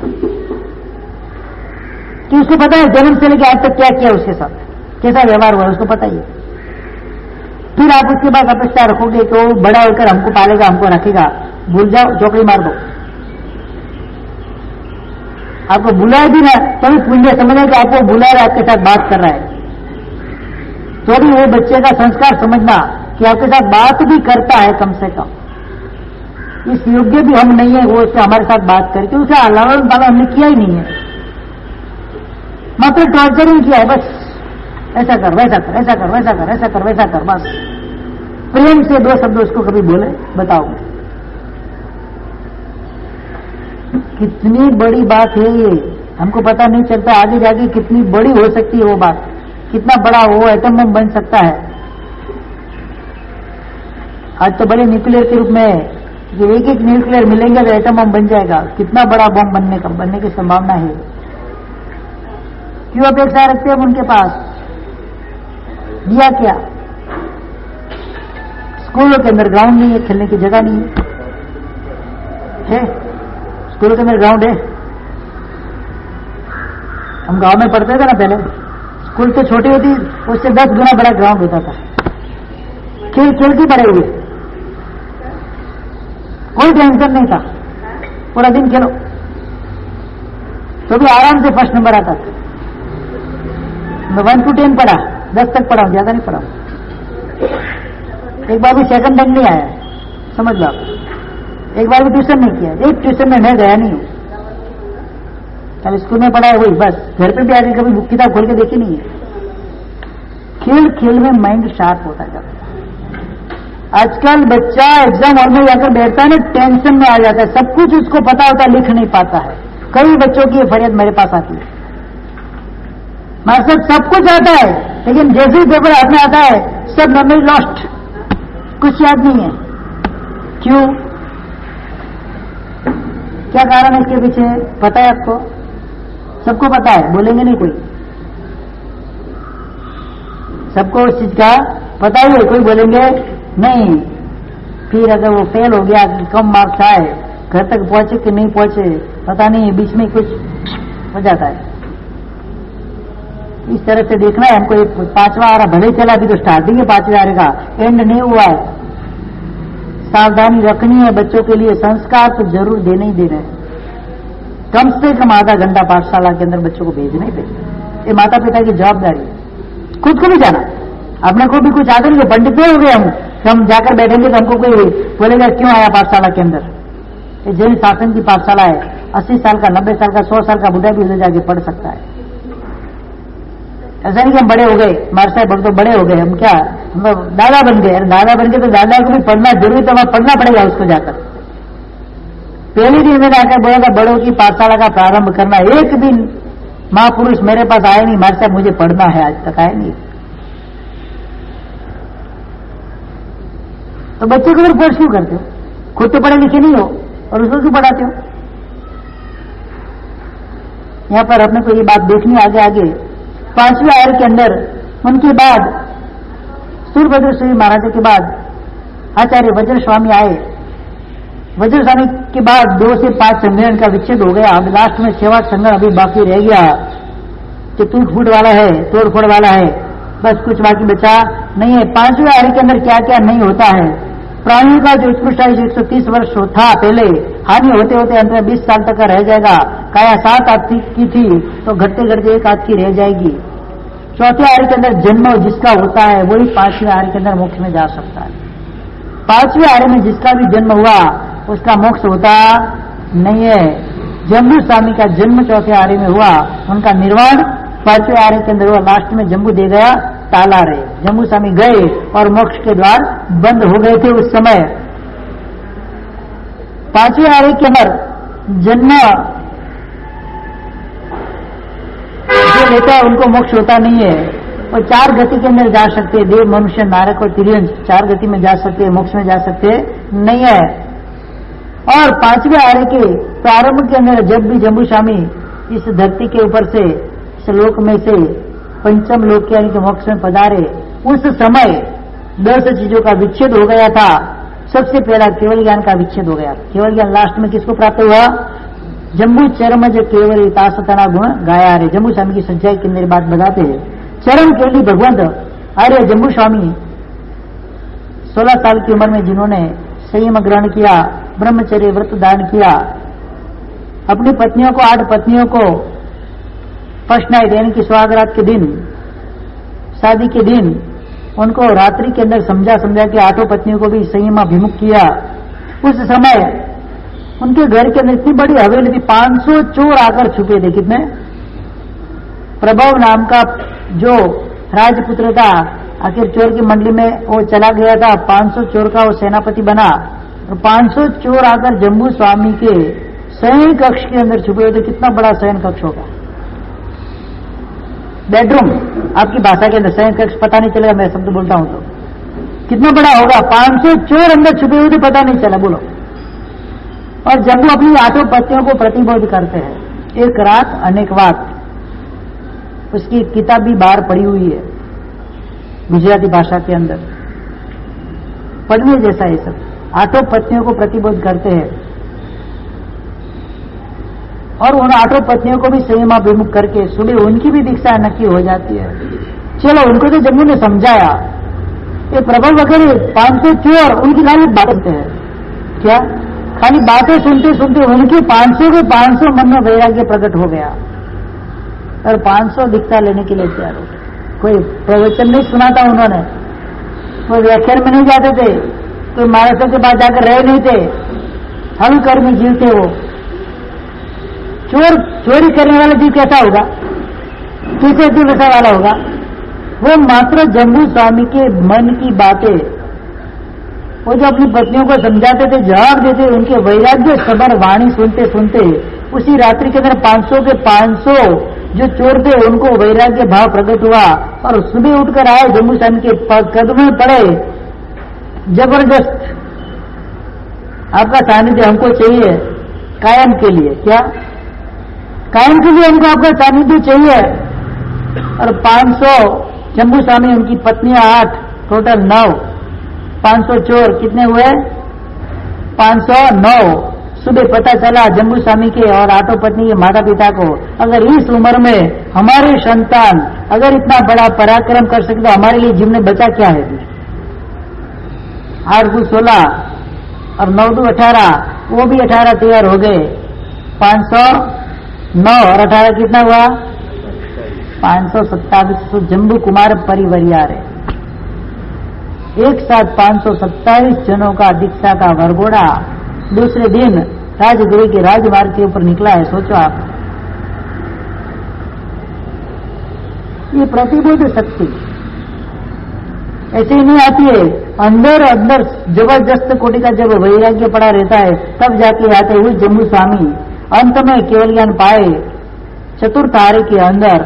कि उसको पता है जन्म से लेकर आज तक क्या किया उसके साथ, कैसा व्यवहार हुआ, उसको पता ही है। फिर आप उसके बाद अपेक्षा रखोगे कि वो बड़ा होकर हमको पालेगा, हमको रखेगा। भूल जाओ, चौकड़ी मार दो। आपको बुलाए भी ना तभी पुण्य समझे कि आपको बुला रहा है, आपके साथ बात कर रहा है, तो भी वो बच्चे का संस्कार समझना कि आपके साथ बात भी करता है, कम से कम इस योग्य भी हम नहीं है वो उससे हमारे साथ बात करके, उसे लालन पालन हमने किया ही नहीं है, मात्र टॉर्चरिंग किया है बस। ऐसा कर, वैसा कर, ऐसा कर, वैसा कर, ऐसा कर, वैसा कर, बस। प्रेम से 2 शब्द उसको कभी बोले, बताओ कितनी बड़ी बात है ये, हमको पता नहीं चलता आगे जाके कितनी बड़ी हो सकती है वो बात, कितना बड़ा वो एटम बम बन सकता है। आज तो बड़े न्यूक्लियर के रूप में जो एक न्यूक्लियर मिलेंगे तो एटम बम बन जाएगा, कितना बड़ा बम बनने की संभावना है। क्यों अपेक्षा रखते हैं उनके पास? दिया क्या? स्कूलों के अंदर ग्राउंड नहीं है, खेलने की जगह नहीं है। स्कूलों के अंदर ग्राउंड है? हम गांव में पढ़ते थे ना पहले, स्कूल तो छोटी होती, उससे 10 गुना बड़ा ग्राउंड होता था, खेल खेल के बड़े हुए, कोई टेंशन नहीं था, पूरा दिन खेलो तो भी आराम से फर्स्ट नंबर आता था। मैं 1 to 10 पढ़ा, 10 तक पढ़ा, ज्यादा नहीं पढ़ा। एक बार भी सेकंड रैंक नहीं आया, समझ लो। एक बार भी ट्यूशन नहीं किया, एक ट्यूशन में मैं गया नहीं हूं, कल स्कूल में पढ़ा है वही बस, घर पे भी आगे कभी बुक किताब खोल के देखी नहीं है। खेल खेल में माइंड शार्प होता जाता है। आजकल बच्चा एग्जाम हॉल में जाकर बैठता है ना, टेंशन में आ जाता है, सब कुछ उसको पता होता है, लिख नहीं पाता है। कई बच्चों की ये फरियाद मेरे पास आती है, मेरे साथ सब कुछ आता है लेकिन जैसे ही पेपर हाथ में आता है सब मेमोरी लॉस्ट, कुछ याद नहीं है। क्यों? क्या कारण है इसके पीछे, पता है आपको? सबको पता है, बोलेंगे नहीं कोई, सबको उस चीज का पता ही है, कोई बोलेंगे नहीं। फिर अगर वो फेल हो गया, कम मार्क्स आए, घर तक पहुंचे कि नहीं पहुंचे पता नहीं, बीच में कुछ हो जाता है। इस तरह से देखना है हमको। 5वां आ रहा, भले चला, अभी तो स्टार्टिंग है 5वें आ रहे का, एंड नहीं हुआ है। सावधानी रखनी है बच्चों के लिए, संस्कार तो जरूर देने ही देना है। कम से कम आधा घंटा पाठशाला के अंदर बच्चों को भेजना ही भेजना, ये माता पिता की जवाबदारी है। खुद को भी जाना, अपने को भी कुछ आदर नहीं, पंडित नहीं हो गए हम जाकर बैठेंगे तो हमको कोई बोलेगा क्यों आया पाठशाला के अंदर। ये जैन शासन की पाठशाला है, 80 साल का, 90 साल का, 100 साल का बुढ़ा भी उधर जाके पढ़ सकता है। ऐसा नहीं कि हम बड़े हो गए, हमारे साहब हम तो बड़े हो गए, हम क्या दादा बन गए। दादा बन गए तो दादा को भी पढ़ना जरूरी, तो वहां पढ़ना पड़ेगा उसको जाकर। पहले दिन मैंने आकर बोला था बड़ों की पाठशाला का प्रारंभ करना। एक दिन महापुरुष मेरे पास आए नहीं, मारे साहब मुझे पढ़ना है, आज तक आए नहीं। तो बच्चे को फिर फोर्स क्यों करते हो? खुद तो पढ़े लिखे नहीं हो और उसको क्यों पढ़ाते हो? यहां पर अपने को ये बात देखनी आगे आगे। 5वीं आयर के अंदर उनके बाद सूर्यभद्र श्री महाराज के बाद आचार्य वज्र स्वामी आए। वज्र स्वामी के बाद 2 से 5 संग्रहण का विच्छेद हो गया। अब लास्ट में 6वां संग्रहण अभी बाकी रह गया, जो टूट फूट वाला है, तोड़ फोड़ वाला है, बस कुछ बाकी बचा नहीं है। 5वीं आयर के अंदर क्या क्या नहीं होता है। प्राणियों का जो उत्कृष्ट आयु 130 वर्ष था पहले, हानि होते होते अंत में 20 साल तक का रह जाएगा। काया 7 हाथ की थी तो घटते घटते 1 हाथ की रह जाएगी। 4थे आयर के अंदर जन्म जिसका होता है वही 5वीं आयर के अंदर मोक्ष में जा सकता है। 5वीं आयर में जिसका भी जन्म हुआ उसका मोक्ष होता नहीं है। जम्बू स्वामी का जन्म 4थे आर्य में हुआ, उनका निर्वाण 5वें आर्य के अंदर हुआ। लास्ट में जम्बू दे गया ताला रे। जम्बू स्वामी गए और मोक्ष के द्वार बंद हो गए थे उस समय। 5वें आर्य के अंदर जन्म जो लेता है उनको मोक्ष होता नहीं है। और 4 गति के अंदर जा सकते हैं, देव, मनुष्य, नारक और तिर्यंश। 4 गति में जा सकते हैं, मोक्ष में जा सकते नहीं है। और 5वें आर्य के प्रारंभ के अंदर जब भी जम्बू स्वामी इस धरती के ऊपर से, इस लोक में से पंचम लोक यानी कि मोक्ष में पधारे, उस समय 10 चीजों का विच्छेद हो गया था। सबसे पहला केवल ज्ञान का विच्छेद हो गया। केवल ज्ञान लास्ट में किसको प्राप्त हुआ? जम्बू चरम जो केवल तासतना गुण गाया रे। जम्बू स्वामी की सच्चाई की मेरी बात बताते हैं। चरम केवली भगवंत आर्य जम्बू स्वामी 16 साल की उम्र में जिन्होंने संयम ग्रहण किया, ब्रह्मचर्य व्रत दान किया, अपनी पत्नियों को 8 पत्नियों को फर्स्ट नाइट यानी कि सुहागरात के दिन, शादी के दिन उनको रात्रि के अंदर समझा के 8 पत्नियों को भी संयम अभिमुख किया। उस समय उनके घर के अंदर इतनी बड़ी हवेली थी, 500 चोर आकर छुपे थे। कितने? प्रभव नाम का जो राजपुत्र था, आखिर चोर की मंडली में वो चला गया था, 500 चोर का वो सेनापति बना। और 500 चोर आकर जम्बू स्वामी के शयन कक्ष के अंदर छुपे हुए थे। कितना बड़ा शयन कक्ष होगा? बेडरूम आपकी भाषा के अंदर, शयन कक्ष पता नहीं चलेगा, मैं शब्द बोलता हूं तो कितना बड़ा होगा? 500 चोर अंदर छुपे हुए थे, पता नहीं चला। बोलो। और जम्बू अपनी 8 पत्नियों को प्रतिबोध करते हैं। एक रात अनेक बात, उसकी किताब भी बाहर पड़ी हुई है गुजराती भाषा के अंदर, पढ़ने जैसा ये सब। 8 पत्नियों को प्रतिबोध करते हैं और उन 8 पत्नियों को भी संयमाभिमुख करके सुबह उनकी भी दीक्षा नक्की हो जाती है। चलो, उनको तो जम्मू ने समझाया, ये प्रबल वगैरह 500 चोर उनकी खाली बातें हैं। क्या? खाली बातें सुनते सुनते उनके 500 के 500 मन में वैराग्य प्रकट हो गया और 500 दीक्षा लेने के लिए तैयार हो गए। कोई प्रवचन नहीं सुना था उन्होंने, कोई व्याख्यान में नहीं जाते थे, कोई महाराष्ट्र के पास जाकर रहे नहीं थे। हम कर्मी जीव थे वो। चोरी करने वाला जीव कैसा होगा? कैसे दिवसा वाला होगा? वो मात्र जम्बू स्वामी के मन की बातें, वो जो अपनी पत्नियों को समझाते थे, जवाब देते, उनके वैराग्य सबर वाणी सुनते सुनते उसी रात्रि के अंदर 500 के 500 जो चोर थे उनको वैराग्य भाव प्रकट हुआ और सुबह उठकर आए, जम्बू स्वामी के कदम में पड़े। जबरदस्त आपका सानिध्य हमको चाहिए कायम के लिए। क्या? कायम के लिए हमको आपका सानिध्य चाहिए। और 500 जम्बू स्वामी, उनकी पत्नियां 8, टोटल 9, 500 चोर कितने हुए? 509। सुबह पता चला जम्बू स्वामी के और 8 पत्नी के माता पिता को, अगर इस उम्र में हमारे संतान अगर इतना बड़ा पराक्रम कर सके तो हमारे लिए जीवन में बचा क्या है? 8 को 16 और 9 को 18, वो भी 18 तैयार हो गए। 509 और 18 कितना हुआ? 527। जम्बू कुमार परिवार है। एक साथ 527 जनों का दीक्षा का वरघोड़ा दूसरे दिन राजगृह के राजमार्ग के ऊपर निकला है। सोचो आप, ये प्रतिबोध शक्ति ऐसे ही नहीं आती है। अंदर अंदर जबरदस्त कोटि का जब वैराग्य पड़ा रहता है तब जाके आते हुए जम्बू स्वामी अंत में केवल ज्ञान पाए। चतुर्थ आर्य के अंदर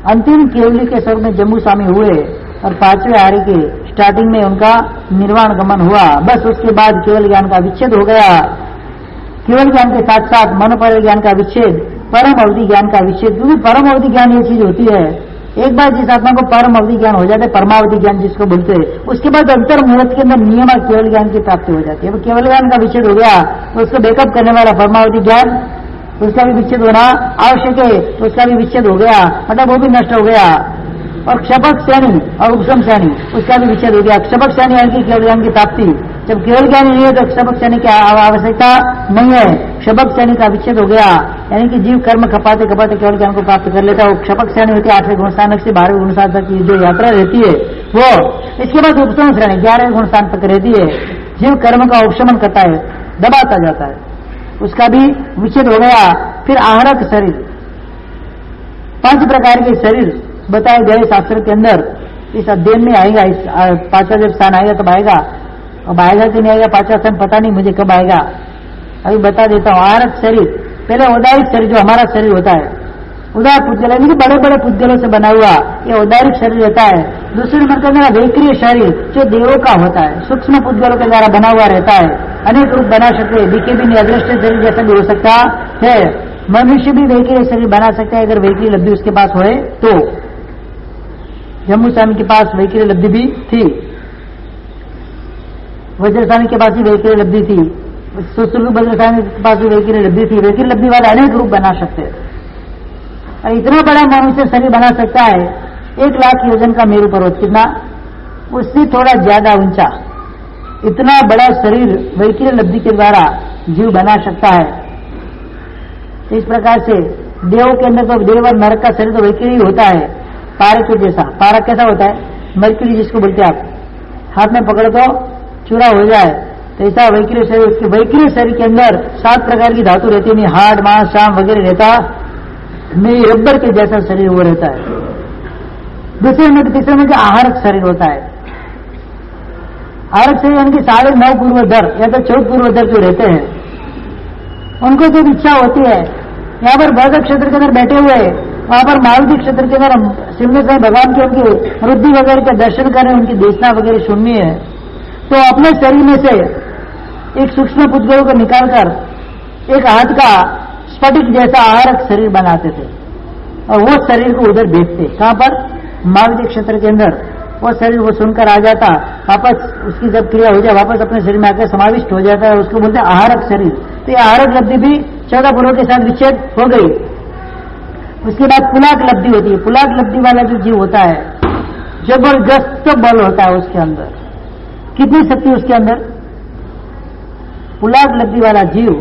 अंतिम केवली के स्वर में जम्बू स्वामी हुए और पांचवें आर्य के स्टार्टिंग में उनका निर्वाण गमन हुआ। बस उसके बाद केवल ज्ञान का विच्छेद हो गया। केवल ज्ञान के साथ साथ मनोपर ज्ञान का विच्छेद, परम अवधि ज्ञान का विच्छेद, क्योंकि परम अवधि ज्ञान ये चीज होती है, एक बार जिस आत्मा को परम अवधि ज्ञान हो जाता है, परमावधि ज्ञान जिसको बोलते हैं, उसके बाद अंतर मुहूर्त के अंदर नियम केवल ज्ञान की प्राप्ति हो जाती है। केवल ज्ञान का विच्छेद हो गया तो उसको बैकअप करने वाला परमावधि ज्ञान, उसका भी विच्छेद होना आवश्यक है, तो उसका भी विच्छेद हो गया, मतलब वो भी नष्ट हो गया। और क्षपक श्रेणी और उपशम श्रेणी, उसका भी विच्छेद हो गया। क्षपक श्रेणी यानी कि केवल ज्ञान की प्राप्ति, जब केवल ज्ञान नहीं है तो क्षपक श्रेणी की आवश्यकता नहीं है, क्षपक श्रेणी का विच्छेद हो गया। यानी कि जीव कर्म खपाते खपाते केवल ज्ञान को प्राप्त कर लेता है। वो क्षपक श्रेणी होती है 8वें गुणस्थान से 12वें गुणस्थान तक की जो यात्रा रहती है वो। इसके बाद उपशम श्रेणी 11वें गुणस्थान तक रहती है। जीव कर्म का उपशमन करता है, दबाता जाता है, उसका भी विच्छेद हो गया। फिर आहरक शरीर, 5 प्रकार के शरीर बताए गए शास्त्र के अंदर। इस अध्ययन में आएगा, इस 5वां जब स्थान आएगा तब आएगा। अब आएगा कि नहीं आएगा 5वां स्थान पता नहीं मुझे कब आएगा, अभी बता देता हूं। आहरक शरीर, पहले उदारिक शरीर जो हमारा शरीर होता है, उदार पुद्गल यानी कि बड़े बड़े पुद्गलों से बना हुआ ये उदारिक शरीर रहता है। दूसरे नंबर के अंदर वैक्रिय शरीर जो देवों का होता है, सूक्ष्म पुद्गलों के द्वारा बना हुआ रहता है। अनेक रूप बना सकते हैं, दिखे भी नहीं, अदृष्ट शरीर जैसा भी हो सकता है। मनुष्य भी वैक्रिय शरीर बना सकता है अगर वैक्रिय लब्धि उसके पास होए तो। जम्बू स्वामी के पास वैक्रिय लब्धि भी थी, वज्र स्वामी के पास भी वैक्रिय लब्धि थी, सुश्रुत वज्र स्वामी के पास भी वैक्रिय लब्धि थी। वैक्रिय लब्धि वाले अनेक रूप बना सकते हैं। और इतना बड़ा मनुष्य शरीर बना सकता है 1 लाख योजन का मेरू पर्वत, कितना, उससे थोड़ा ज्यादा ऊंचा, इतना बड़ा शरीर वैक्रिय लब्धि के द्वारा जीव बना सकता है। इस प्रकार से देवों के अंदर तो देव और नरक का शरीर तो वैक्रिय होता है, पारक के जैसा। पारक कैसा होता है, मरकरी जिसको बोलते हैं आप, हाथ में पकड़ो तो चूरा हो जाए, तो ऐसा वैक्रिय शरीर। उसके वैक्रिय शरीर के अंदर 7 प्रकार की धातु रहती है, हार्ड, मांस, शाम वगैरह रहता में, रबर के जैसा शरीर वो रहता है। दूसरे में तीसरे में आहारक शरीर होता है। आहारक शरीर यानी कि 9.5 पूर्वधर या तो 14 पूर्वधर जो रहते हैं, उनको जब इच्छा होती है, यहाँ पर बौद्ध क्षेत्र के अंदर बैठे हुए, वहां पर मालवी क्षेत्र के अंदर सिंहेश्वर भगवान की उनकी वृद्धि वगैरह का दर्शन करें, उनकी देशना वगैरह सुननी है, तो अपने शरीर में से एक सूक्ष्म पुद्गलों को निकालकर एक हाथ का स्फटिक जैसा आहारक शरीर बनाते थे और वो शरीर को उधर बेचते। कहां पर, मालवी क्षेत्र के अंदर। वो शरीर वो सुनकर आ जाता, वापस उसकी जब क्रिया हो जाए वापस अपने शरीर में आकर समाविष्ट हो जाता है, उसको बोलते हैं आहारक शरीर। तो ये आहारक लब्धि भी 14 पुरों के साथ विच्छेद हो गई। उसके बाद पुलाक लब्धि होती है। पुलाक लब्धि वाला जो जीव होता है, जबरदस्त बल होता है उसके अंदर। कितनी शक्ति उसके अंदर, पुलाक लब्धि वाला जीव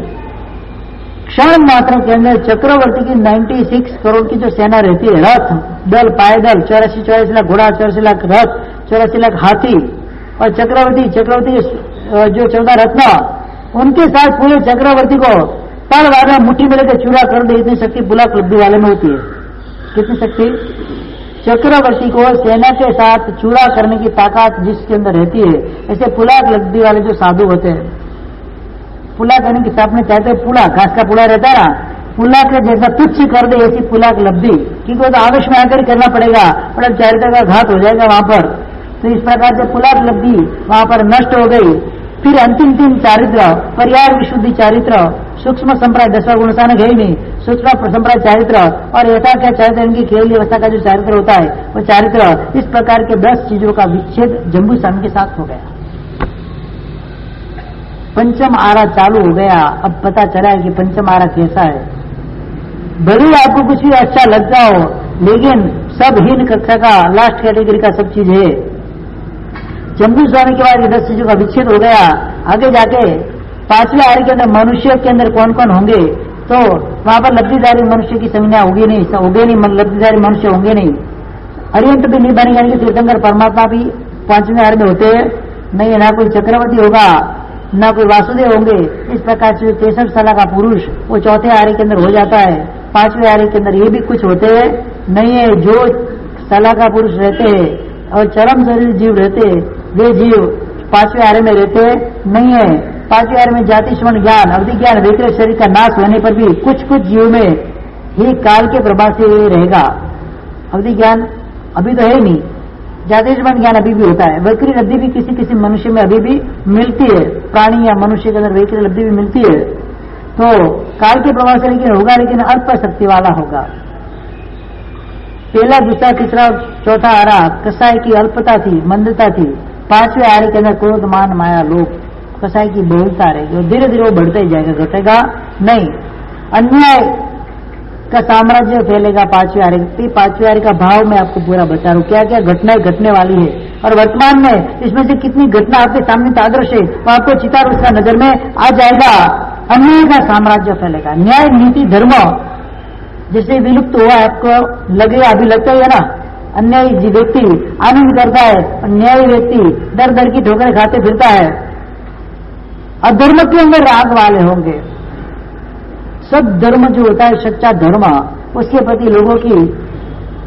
क्षण मात्र के अंदर चक्रवर्ती की 96 करोड़ की जो सेना रहती है, रथ दल, पायदल, 84 लाख घोड़ा, 84 लाख रथ, 84 लाख हाथी, और चक्रवर्ती जो 14 रत्न, उनके साथ पूरे चक्रवर्ती को पल वाला मुट्ठी में लेकर चूरा कर दे, इतनी शक्ति पुलाक लब्धि वाले में होती है। कितनी शक्ति, चक्रवर्ती को सेना के साथ चूरा करने की ताकत जिसके अंदर रहती है, ऐसे पुलाक लब्धि वाले जो साधु होते हैं, पुला करने की आपने चाहते पुला, घास का पुला रहता है ना, पुला के जैसा तुच्छ कर दे ऐसी पुलाक लब्धि, क्योंकि वो तो आवेश में आकर करना पड़ेगा, मतलब चारित्र का घात हो जाएगा वहां पर। तो इस प्रकार से पुलाक लब्धि वहां पर नष्ट हो गई। फिर अंतिम 3 चारित्र, पर्याय विशुद्धि चारित्र, सूक्ष्म संप्रदाय 10वां गुणस्थान है ही नहीं, सूक्ष्म संप्रदाय चारित्र और यथा क्या चारित्र, इनकी खेल अवस्था का जो चारित्र होता है वो चारित्र। इस प्रकार के 10 चीजों का विच्छेद जम्बू स्वामी के साथ हो गया। पंचम आरा चालू हो गया। अब पता चला है कि पंचम आरा कैसा है। भले आपको कुछ भी अच्छा लगता हो, लेकिन सब हीन कक्षा का, लास्ट कैटेगरी का सब चीज है। जम्बू स्वामी के बाद 10 चीजों का विच्छेद हो गया। आगे जाके 5वें आरे के अंदर मनुष्य के अंदर कौन कौन होंगे, तो वहां पर लब्धिधारी मनुष्य की संज्ञा होगी नहीं, लब्धिधारी मनुष्य होंगे नहीं। अरियंत भी नहीं बनेगा, यानी कि तीर्थंकर परमात्मा भी 5वें आरे में होते नहीं, ना कोई चक्रवर्ती होगा, ना कोई वासुदेव होंगे। इस प्रकार से 63 साल का पुरुष वो 4थे आर्य के अंदर हो जाता है। 5वें आर्य के अंदर ये भी कुछ होते नहीं है। जो साला का पुरुष रहते हैं और चरम शरीर जीव रहते, वे जीव पांचवें आरे में रहते नहीं है। पांचवें आरे में जाति श्रवण ज्ञान अवधि ज्ञान विक्रय शरीर का नाश होने पर भी कुछ कुछ जीव में ही काल के प्रभाव से रहेगा। अवधि ज्ञान अभी तो है नहीं, जाति श्रवण ज्ञान अभी भी होता है। वैक्री लब्धि भी किसी किसी मनुष्य में अभी भी मिलती है, प्राणी या मनुष्य के अंदर वैक्री लब्धि भी मिलती है। तो काल के प्रभाव से लेकिन होगा, लेकिन अल्प शक्ति वाला होगा। पहला दूसरा तीसरा चौथा आरा कसाई की अल्पता थी, मंदता थी। पांचवें आरे के अंदर क्रोध मान माया लोभ कसाई की बहुलता रहेगी और धीरे धीरे वो बढ़ता ही जाएगा, घटेगा नहीं। अन्याय का साम्राज्य फैलेगा पांचवें आरे। पांचवें आरे का भाव मैं आपको पूरा बता रहा हूं, क्या क्या घटनाएं घटने वाली है और वर्तमान में इसमें से कितनी घटना आपके सामने आदर्श है वो आपको चितार उसका नजर में आ जाएगा। अन्याय का साम्राज्य फैलेगा। न्याय नीति धर्म जैसे विलुप्त हुआ आपको लगेगा, अभी लगता ही है ना। अन्यायी व्यक्ति आनंद करता है और न्यायी व्यक्ति दर दर की ठोकरें खाते फिरता है। अधर्म के अंदर राग वाले होंगे। सब धर्म जो होता है सच्चा धर्म, उसके प्रति लोगों की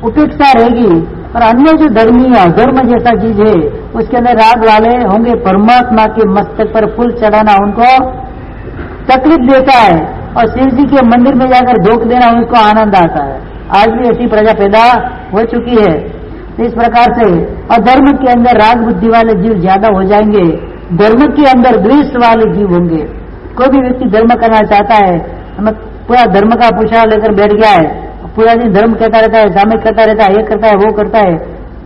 उपेक्षा रहेगी। और अन्य जो धर्मी अधर्म जैसा चीज है उसके अंदर राग वाले होंगे। परमात्मा के मस्तक पर फूल चढ़ाना उनको तकलीफ देता है और शिव जी के मंदिर में जाकर धोख देना उनको आनंद आता है। आज भी ऐसी प्रजा पैदा हो चुकी है। इस प्रकार से और धर्म के अंदर राग बुद्धि वाले जीव ज्यादा हो जाएंगे, धर्म के अंदर द्वेष वाले जीव होंगे। कोई भी व्यक्ति धर्म करना चाहता है, हमें पूरा धर्म का पूछा लेकर बैठ गया है, पूरा दिन धर्म कहता रहता है, सामयिक करता रहता है, ये करता है वो करता है।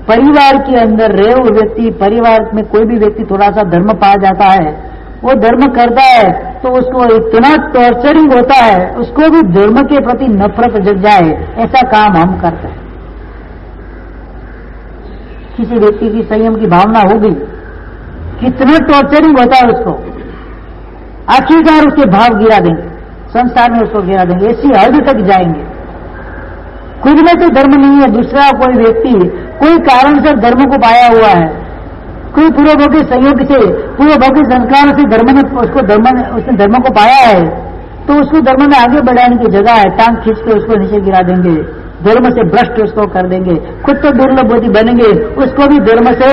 परिवार के अंदर रहे हुए व्यक्ति, परिवार में कोई भी व्यक्ति थोड़ा सा धर्म पा जाता है, वो धर्म करता है तो उसको इतना टॉर्चरिंग होता है, उसको भी धर्म के प्रति नफरत जग जाए, ऐसा काम हम करते हैं। किसी व्यक्ति की संयम की भावना होगी, कितना टॉर्चरिंग होता है उसको, आखिरकार उसके भाव गिरा देंगे, संसार में उसको गिरा देंगे, ऐसी हद तक जाएंगे। खुद में तो धर्म नहीं है, दूसरा कोई व्यक्ति कोई कारण से धर्म को पाया हुआ है, कोई पूर्वभोगी संयोग से पूर्वभोगी संस्कार से उसने धर्म को पाया है, तो उसको धर्म में आगे बढ़ाने की जगह है टांग खींच के उसको नीचे गिरा देंगे, धर्म से भ्रष्ट उसको कर देंगे। खुद तो दुर्लभ बोधि बनेंगे, उसको भी धर्म से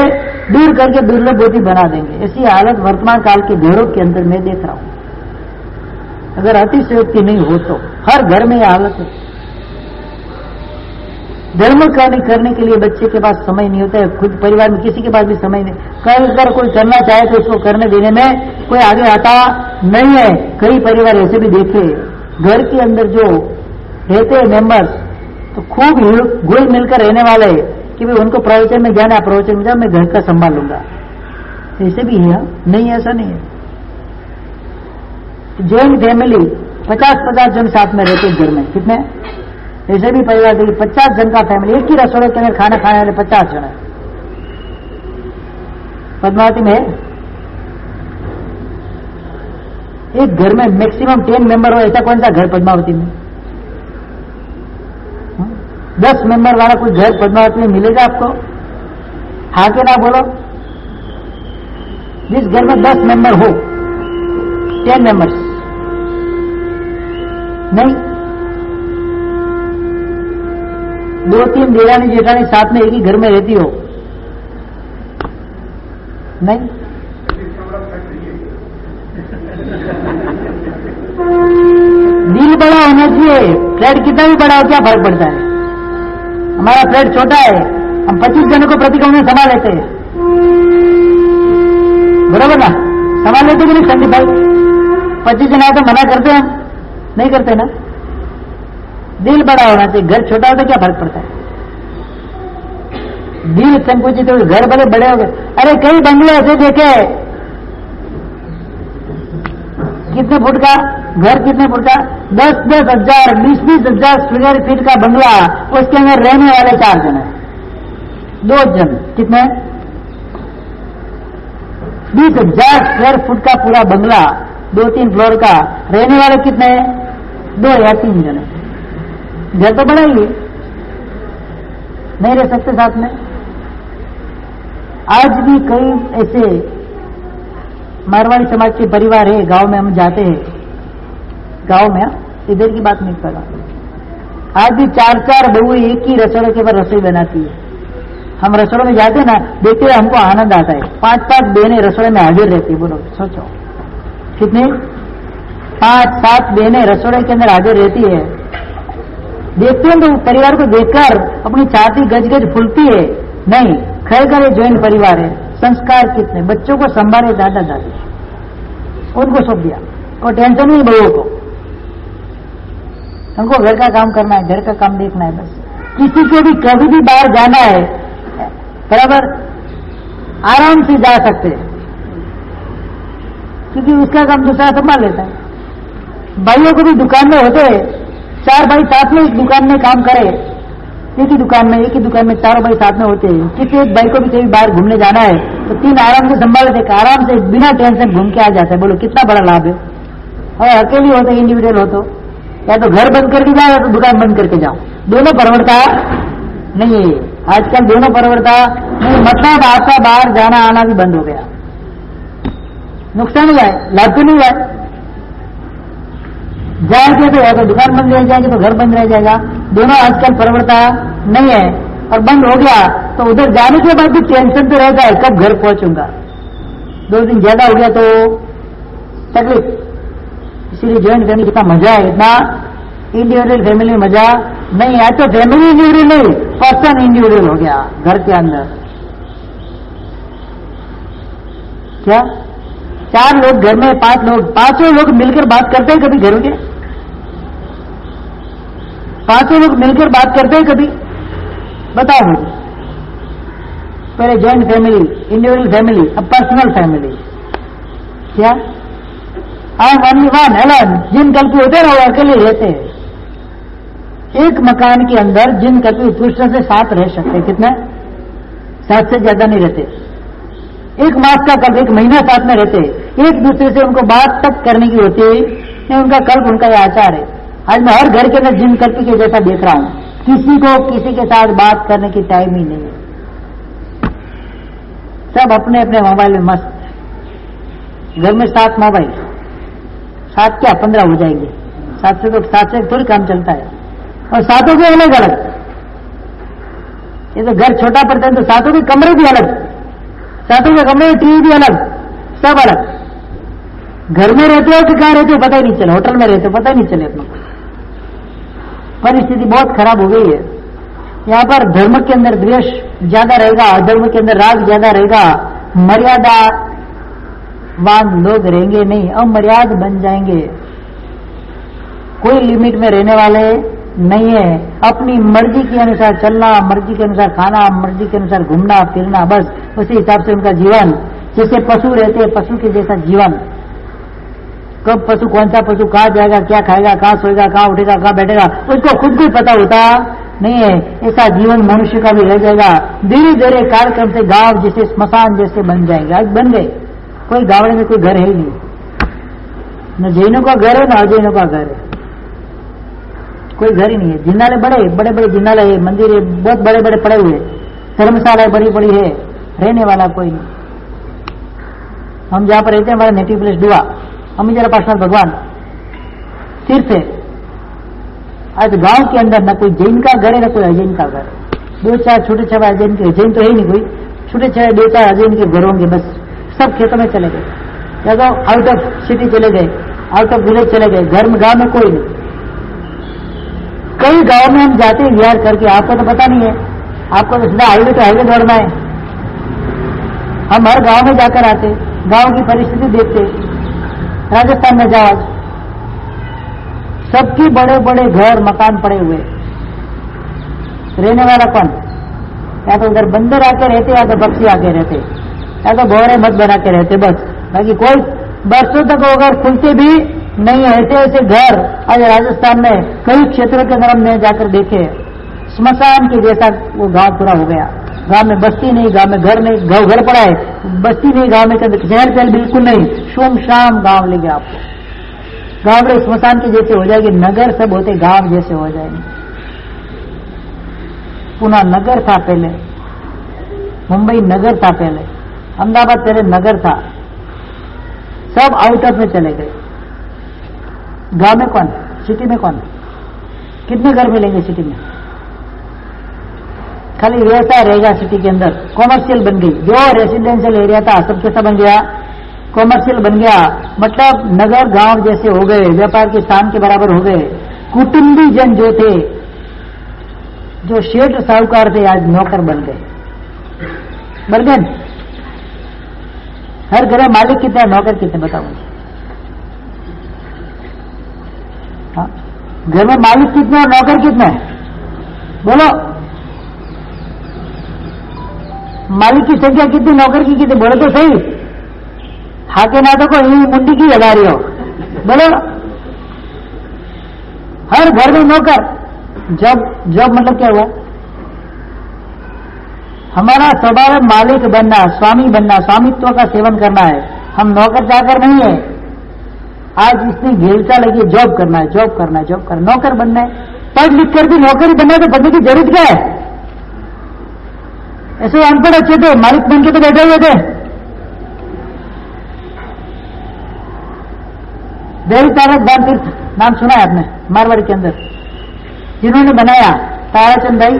दूर करके दुर्लभ बोधि बना देंगे। ऐसी हालत वर्तमान काल के घरों के अंदर मैं देख रहा हूं। अगर अतिशयोक्ति नहीं हो तो हर घर में यह हालत है। धर्म करने के लिए बच्चे के पास समय नहीं होता है, खुद परिवार में किसी के पास भी समय नहीं। अगर कोई करना चाहे तो उसको करने देने में कोई आगे आता नहीं है। कई परिवार ऐसे भी देखे, घर के अंदर जो रहते हैं मेंबर्स तो खूब घुल मिलकर रहने वाले कि भाई उनको प्रवचन में जाना, प्रवचन में जाना, मैं घर का संभाल लूंगा, ऐसे भी है। नहीं, ऐसा नहीं है। जॉइंट फैमिली 50-50 जन साथ में रहते घर में, कितने ऐसे भी परिवार देखिए 50 जन का फैमिली, एक ही रसोई के अंदर खाना खाने वाले 50 जन है। पद्मावती में एक घर में मैक्सिमम 10 मेंबर हो, ऐसा कौन सा घर पद्मावती में? 10 मेंबर वाला कोई घर पद्मावती में मिलेगा आपको? हाँ के ना बोलो। जिस घर में 10 मेंबर हो, 10 मेंबर्स नहीं, 2-3 देरानी जेठानी साथ में एक ही घर में रहती हो, नहीं। दिल बड़ा होना चाहिए। फ्लैट कितना भी बड़ा हो क्या फर्क पड़ता है? हमारा फ्लैट छोटा है, हम 25 जनों को प्रति कमरे में संभाल लेते हैं, बराबर ना? संभाल लेते कि नहीं संदीप भाई? 25 जन आए तो मना करते हैं हम? नहीं करते ना। दिल बड़ा होना चाहिए। घर छोटा हो तो क्या फर्क पड़ता है? दिल संकुचित हो, घर भले बड़े हो गए। अरे कई बंगले ऐसे देखे, कितने फुट का घर, कितने फुट का? 10-10 हजार 20-20 हजार स्क्वायर फीट का बंगला, उसके अंदर रहने वाले 4 जन है, 2 जन, कितने? 20,000 स्क्वायर फुट का पूरा बंगला, 2-3 फ्लोर का, रहने वाले कितने? 2 या 3 जन है। घर तो बड़ा ही है, नहीं रह सकते साथ में। आज भी कई ऐसे मारवाड़ी समाज के परिवार है, गांव में हम जाते हैं, गांव में, इधर की बात नहीं कर रहा, आज भी 4-4 बहू एक ही रसोई के ऊपर रसोई बनाती है। हम रसोड़े में जाते हैं ना, देखते हैं हमको आनंद आता है। 5-5 बहनें रसोड़े में हाजिर रहती है। बोलो सोचो कितने, 5-7 बहनें रसोड़े के अंदर हाजिर रहती है। देखते हैं तो परिवार को देखकर अपनी छाती गज-गज फूलती है। नहीं, खैर ज्वाइंट परिवार है। संस्कार कितने, बच्चों को संभाले दादा दादी, उनको सौंप दिया और टेंशन नहीं बहुओं को, उनको घर का काम करना है, घर का काम देखना है बस। किसी को भी कभी भी बाहर जाना है बराबर आराम से जा सकते हैं, क्योंकि उसका काम दूसरा संभाल लेता है। भाइयों को भी दुकान में होते हैं, 4 भाई साथ में एक दुकान में काम करे, एक ही दुकान में 4 भाई साथ में होते हैं। किसी एक भाई को भी कहीं बाहर घूमने जाना है तो 3 आराम से संभाल लेते, आराम से बिना टेंशन घूम के आ जाता है। बोलो कितना बड़ा लाभ है। और अकेले हो तो, इंडिविजुअल हो तो या तो घर बंद करके जाओ या तो दुकान बंद करके जाओ, दोनों परवड़ता नहीं है आजकल, दोनों परवड़ता नहीं। मतलब आपका बाहर जाना आना भी बंद हो गया, नुकसान हुआ है, लाभ तो नहीं हुआ है। जाएंगे तो या तो दुकान बंद रह जाएगी तो घर बंद रह जाएगा, दोनों आजकल परवड़ता नहीं है। और बंद हो गया तो उधर जाने के बाद भी टेंशन तो रहता है, कब घर पहुंचूंगा, 2 दिन ज्यादा हो गया तो तकलीफ। इसीलिए ज्वाइंट फैमिली कितना मजा है, इतना इंडिविजुअल फैमिली में मजा नहीं। आज तो फैमिली इंडिविजुअल नहीं, पर्सन इंडिविजुअल हो गया घर के अंदर। क्या 4 लोग घर में, 5 लोग, 5 लोग मिलकर बात करते हैं कभी घर के? 5 लोग मिलकर बात करते हैं कभी? बताओ मुझे। पहले ज्वाइंट फैमिली, इंडिविजुअल फैमिली, अब पर्सनल फैमिली। क्या I am only one alone, जिन कल्पी होते हैं ना वो अकेले रहते हैं। एक मकान के अंदर जिन कल्पी उत्कृष्ट से 7 रह सकते हैं, कितना? 7 से ज्यादा नहीं रहते। एक मास का कल्प, 1 महीना साथ में रहते, एक दूसरे से उनको बात तक करने की होती है नहीं, उनका कल्प, उनका यह आचार है। आज मैं हर घर के अंदर जिन कल्पी के जैसा देख रहा हूं, किसी को किसी के साथ बात करने की टाइम ही नहीं है, सब अपने अपने मोबाइल में मस्त। घर में 7 मोबाइल, 7 क्या 15 हो जाएंगे, 7 से थोड़ी काम चलता है। और 7 के अलग अलग, ये तो घर छोटा पड़ता है तो 7 के कमरे भी अलग, 7 के कमरे में टीवी भी अलग, सब अलग। घर में रहते हो कि कहाँ रहते हो पता ही नहीं चले, होटल में रहते हो पता ही नहीं चले अपने को। परिस्थिति बहुत खराब हो गई है। यहाँ पर धर्म के अंदर द्वेष ज्यादा रहेगा, अधर्म के अंदर राग ज्यादा रहेगा, मर्यादा वान लोग रहेंगे नहीं, अमर्याद बन जाएंगे। कोई लिमिट में रहने वाले नहीं है, अपनी मर्जी के अनुसार चलना, मर्जी के अनुसार खाना, मर्जी के अनुसार घूमना फिरना, बस उसी हिसाब से उनका जीवन। जैसे पशु रहते हैं, पशु के जैसा जीवन। कब पशु, कौन सा पशु कहाँ जाएगा, क्या खाएगा, कहाँ सोएगा, कहाँ उठेगा, कहाँ बैठेगा, उसको खुद को पता होता नहीं है। ऐसा जीवन मनुष्य का भी रह जाएगा। धीरे धीरे कार्यक्रम से गांव जैसे, स्मशान जैसे बन जाएंगे। आज बन गए, कोई गावड़े में कोई घर है ही नहीं, न जैनों का घर है न अजैनों का घर है, कोई घर ही नहीं है। जिन्नालय बड़े बड़े जिन्नालय है, मंदिर है बहुत बड़े बड़े पड़े हुए, धर्मशाला बड़ी बड़ी है, रहने वाला कोई नहीं। हम जहां पर रहते हैं, हमारा नेटिव प्लेस डुआ, हम जरा पार्षद भगवान तीर्थ है। आज गांव के अंदर न कोई जैन का घर है न कोई अजैन का घर, 2-4 छोटे छोटे अजैन के, जैन तो है ही नहीं कोई, छोटे छोटे 2-4 अजैन के घर होंगे बस। सब खेतों में चले गए, या तो आउट ऑफ सिटी चले गए, आउट ऑफ विलेज चले गए, घर में गांव में कोई नहीं। कई गांव में हम जाते हैं विहार करके, आपको तो पता नहीं है, आपको तो सीधा हाईवे तो हाईवे दौड़ना है। हम हर गांव में जाकर आते, गांव की परिस्थिति देखते। राजस्थान में जाओ, सबके बड़े बड़े घर मकान पड़े हुए, रहने वाला कौन? या तो उधर बंदर आके रहते, या तो पक्षी आके रहते, या तो भौरे मत बना के रहते बस। बाकी कोई बरसों तक अगर खुलते भी नहीं। ऐसे ऐसे घर आज राजस्थान में कई क्षेत्रों के अंदर हमने जाकर देखे, स्मशान के जैसा वो गांव पूरा हो गया। गांव में बस्ती नहीं, गांव में घर नहीं, घर पड़ा है, बस्ती नहीं गांव में, शहर चल बिल्कुल नहीं, शोम शाम गांव ले गया आपको। गांव में स्मशान के जैसे हो जाएगी, नगर सब होते गांव जैसे हो जाएंगे। पुणे नगर था पहले, मुंबई नगर था पहले, अहमदाबाद पहले नगर था, सब आउट ऑफ में चले गए। गांव में कौन, सिटी में कौन? कितने घर मिलेंगे सिटी में? खाली वैसा रहेगा सिटी के अंदर, कॉमर्शियल बन गई। जो रेसिडेंशियल एरिया था सब कैसा बन गया, कॉमर्शियल बन गया। मतलब नगर गांव जैसे हो गए, व्यापार के स्थान के बराबर हो गए। कुटुंबी जन जो थे, जो शेठ साहूकार थे, आज नौकर बन गए। बन गए। हर घर में मालिक कितने, नौकर कितने, बताओ। हाँ? घर में मालिक कितने और नौकर कितने, बोलो। मालिक की संख्या कितनी, नौकर की कितनी, बोलो तो सही। हाके नाटो को यही मुंडी की लगा रही हो, बोलो। हर घर में नौकर। जॉब मतलब क्या हुआ, हमारा स्वभाव है मालिक बनना, स्वामी बनना, स्वामित्व का सेवन करना है। हम नौकर चाकर नहीं है। आज इतनी घेलचा लगी, जॉब करना है, जॉब करना है, जॉब करना, नौकर बनना है। पढ़ लिख कर भी नौकरी बनना है तो पढ़ने की जरूरत क्या है। ऐसे अनपढ़ अच्छे थे, मालिक बन के तो बैठे हुए थे। देवी तारक दान तीर्थ नाम सुना है आपने, मारवाड़ी के अंदर, जिन्होंने बनाया ताराचंद भाई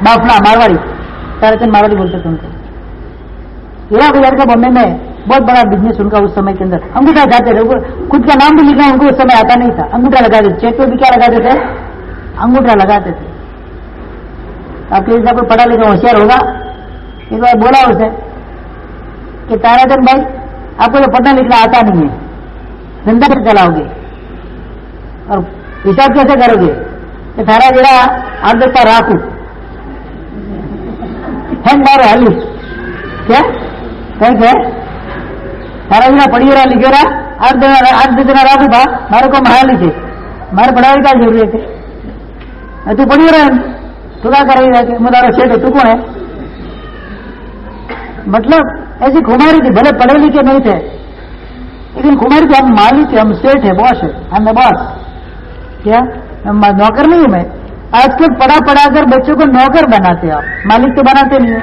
बाफना, मारवाड़ी, ताराचंद मारवाड़ी बोलते थे उनको। 11,000 का बॉम्बे में बहुत बड़ा बिजनेस उनका उस समय के अंदर। अंगूठा खाते थे, खुद का नाम भी लिखना उनको उस समय आता नहीं था, अंगूठा लगाते थे। चेक पे भी क्या लगाते थे, अंगूठा लगाते थे। आपके जैसा कोई पढ़ा लिखा होशियार होगा, एक बार बोला उसे कि ताराचंद भाई आपको तो पढ़ना लिखना आता नहीं है, धंधा कैसे चलाओगे और हिसाब कैसे करोगे, कि थारा जरा आप देखता राखू है मारो हाली क्या कहीं क्या थारा जरा पढ़ी रहा लिखे रहा आठ दिन राखू था मारे को महाली थे, मारे पढ़ाई का जरूरत है। तू पढ़ी रहा तू क्या करेगा कि मुझे सेठ है, तू कौन है। मतलब ऐसी खुमारी थी, भले पढ़े लिखे नहीं थे लेकिन खुमारी थी, हम मालिक है, हम सेठ है, बॉस है, हम बॉस। क्या नौकर नहीं हूं मैं। आजकल पढ़ा पढ़ा कर बच्चों को नौकर बनाते आप, मालिक तो बनाते नहीं है।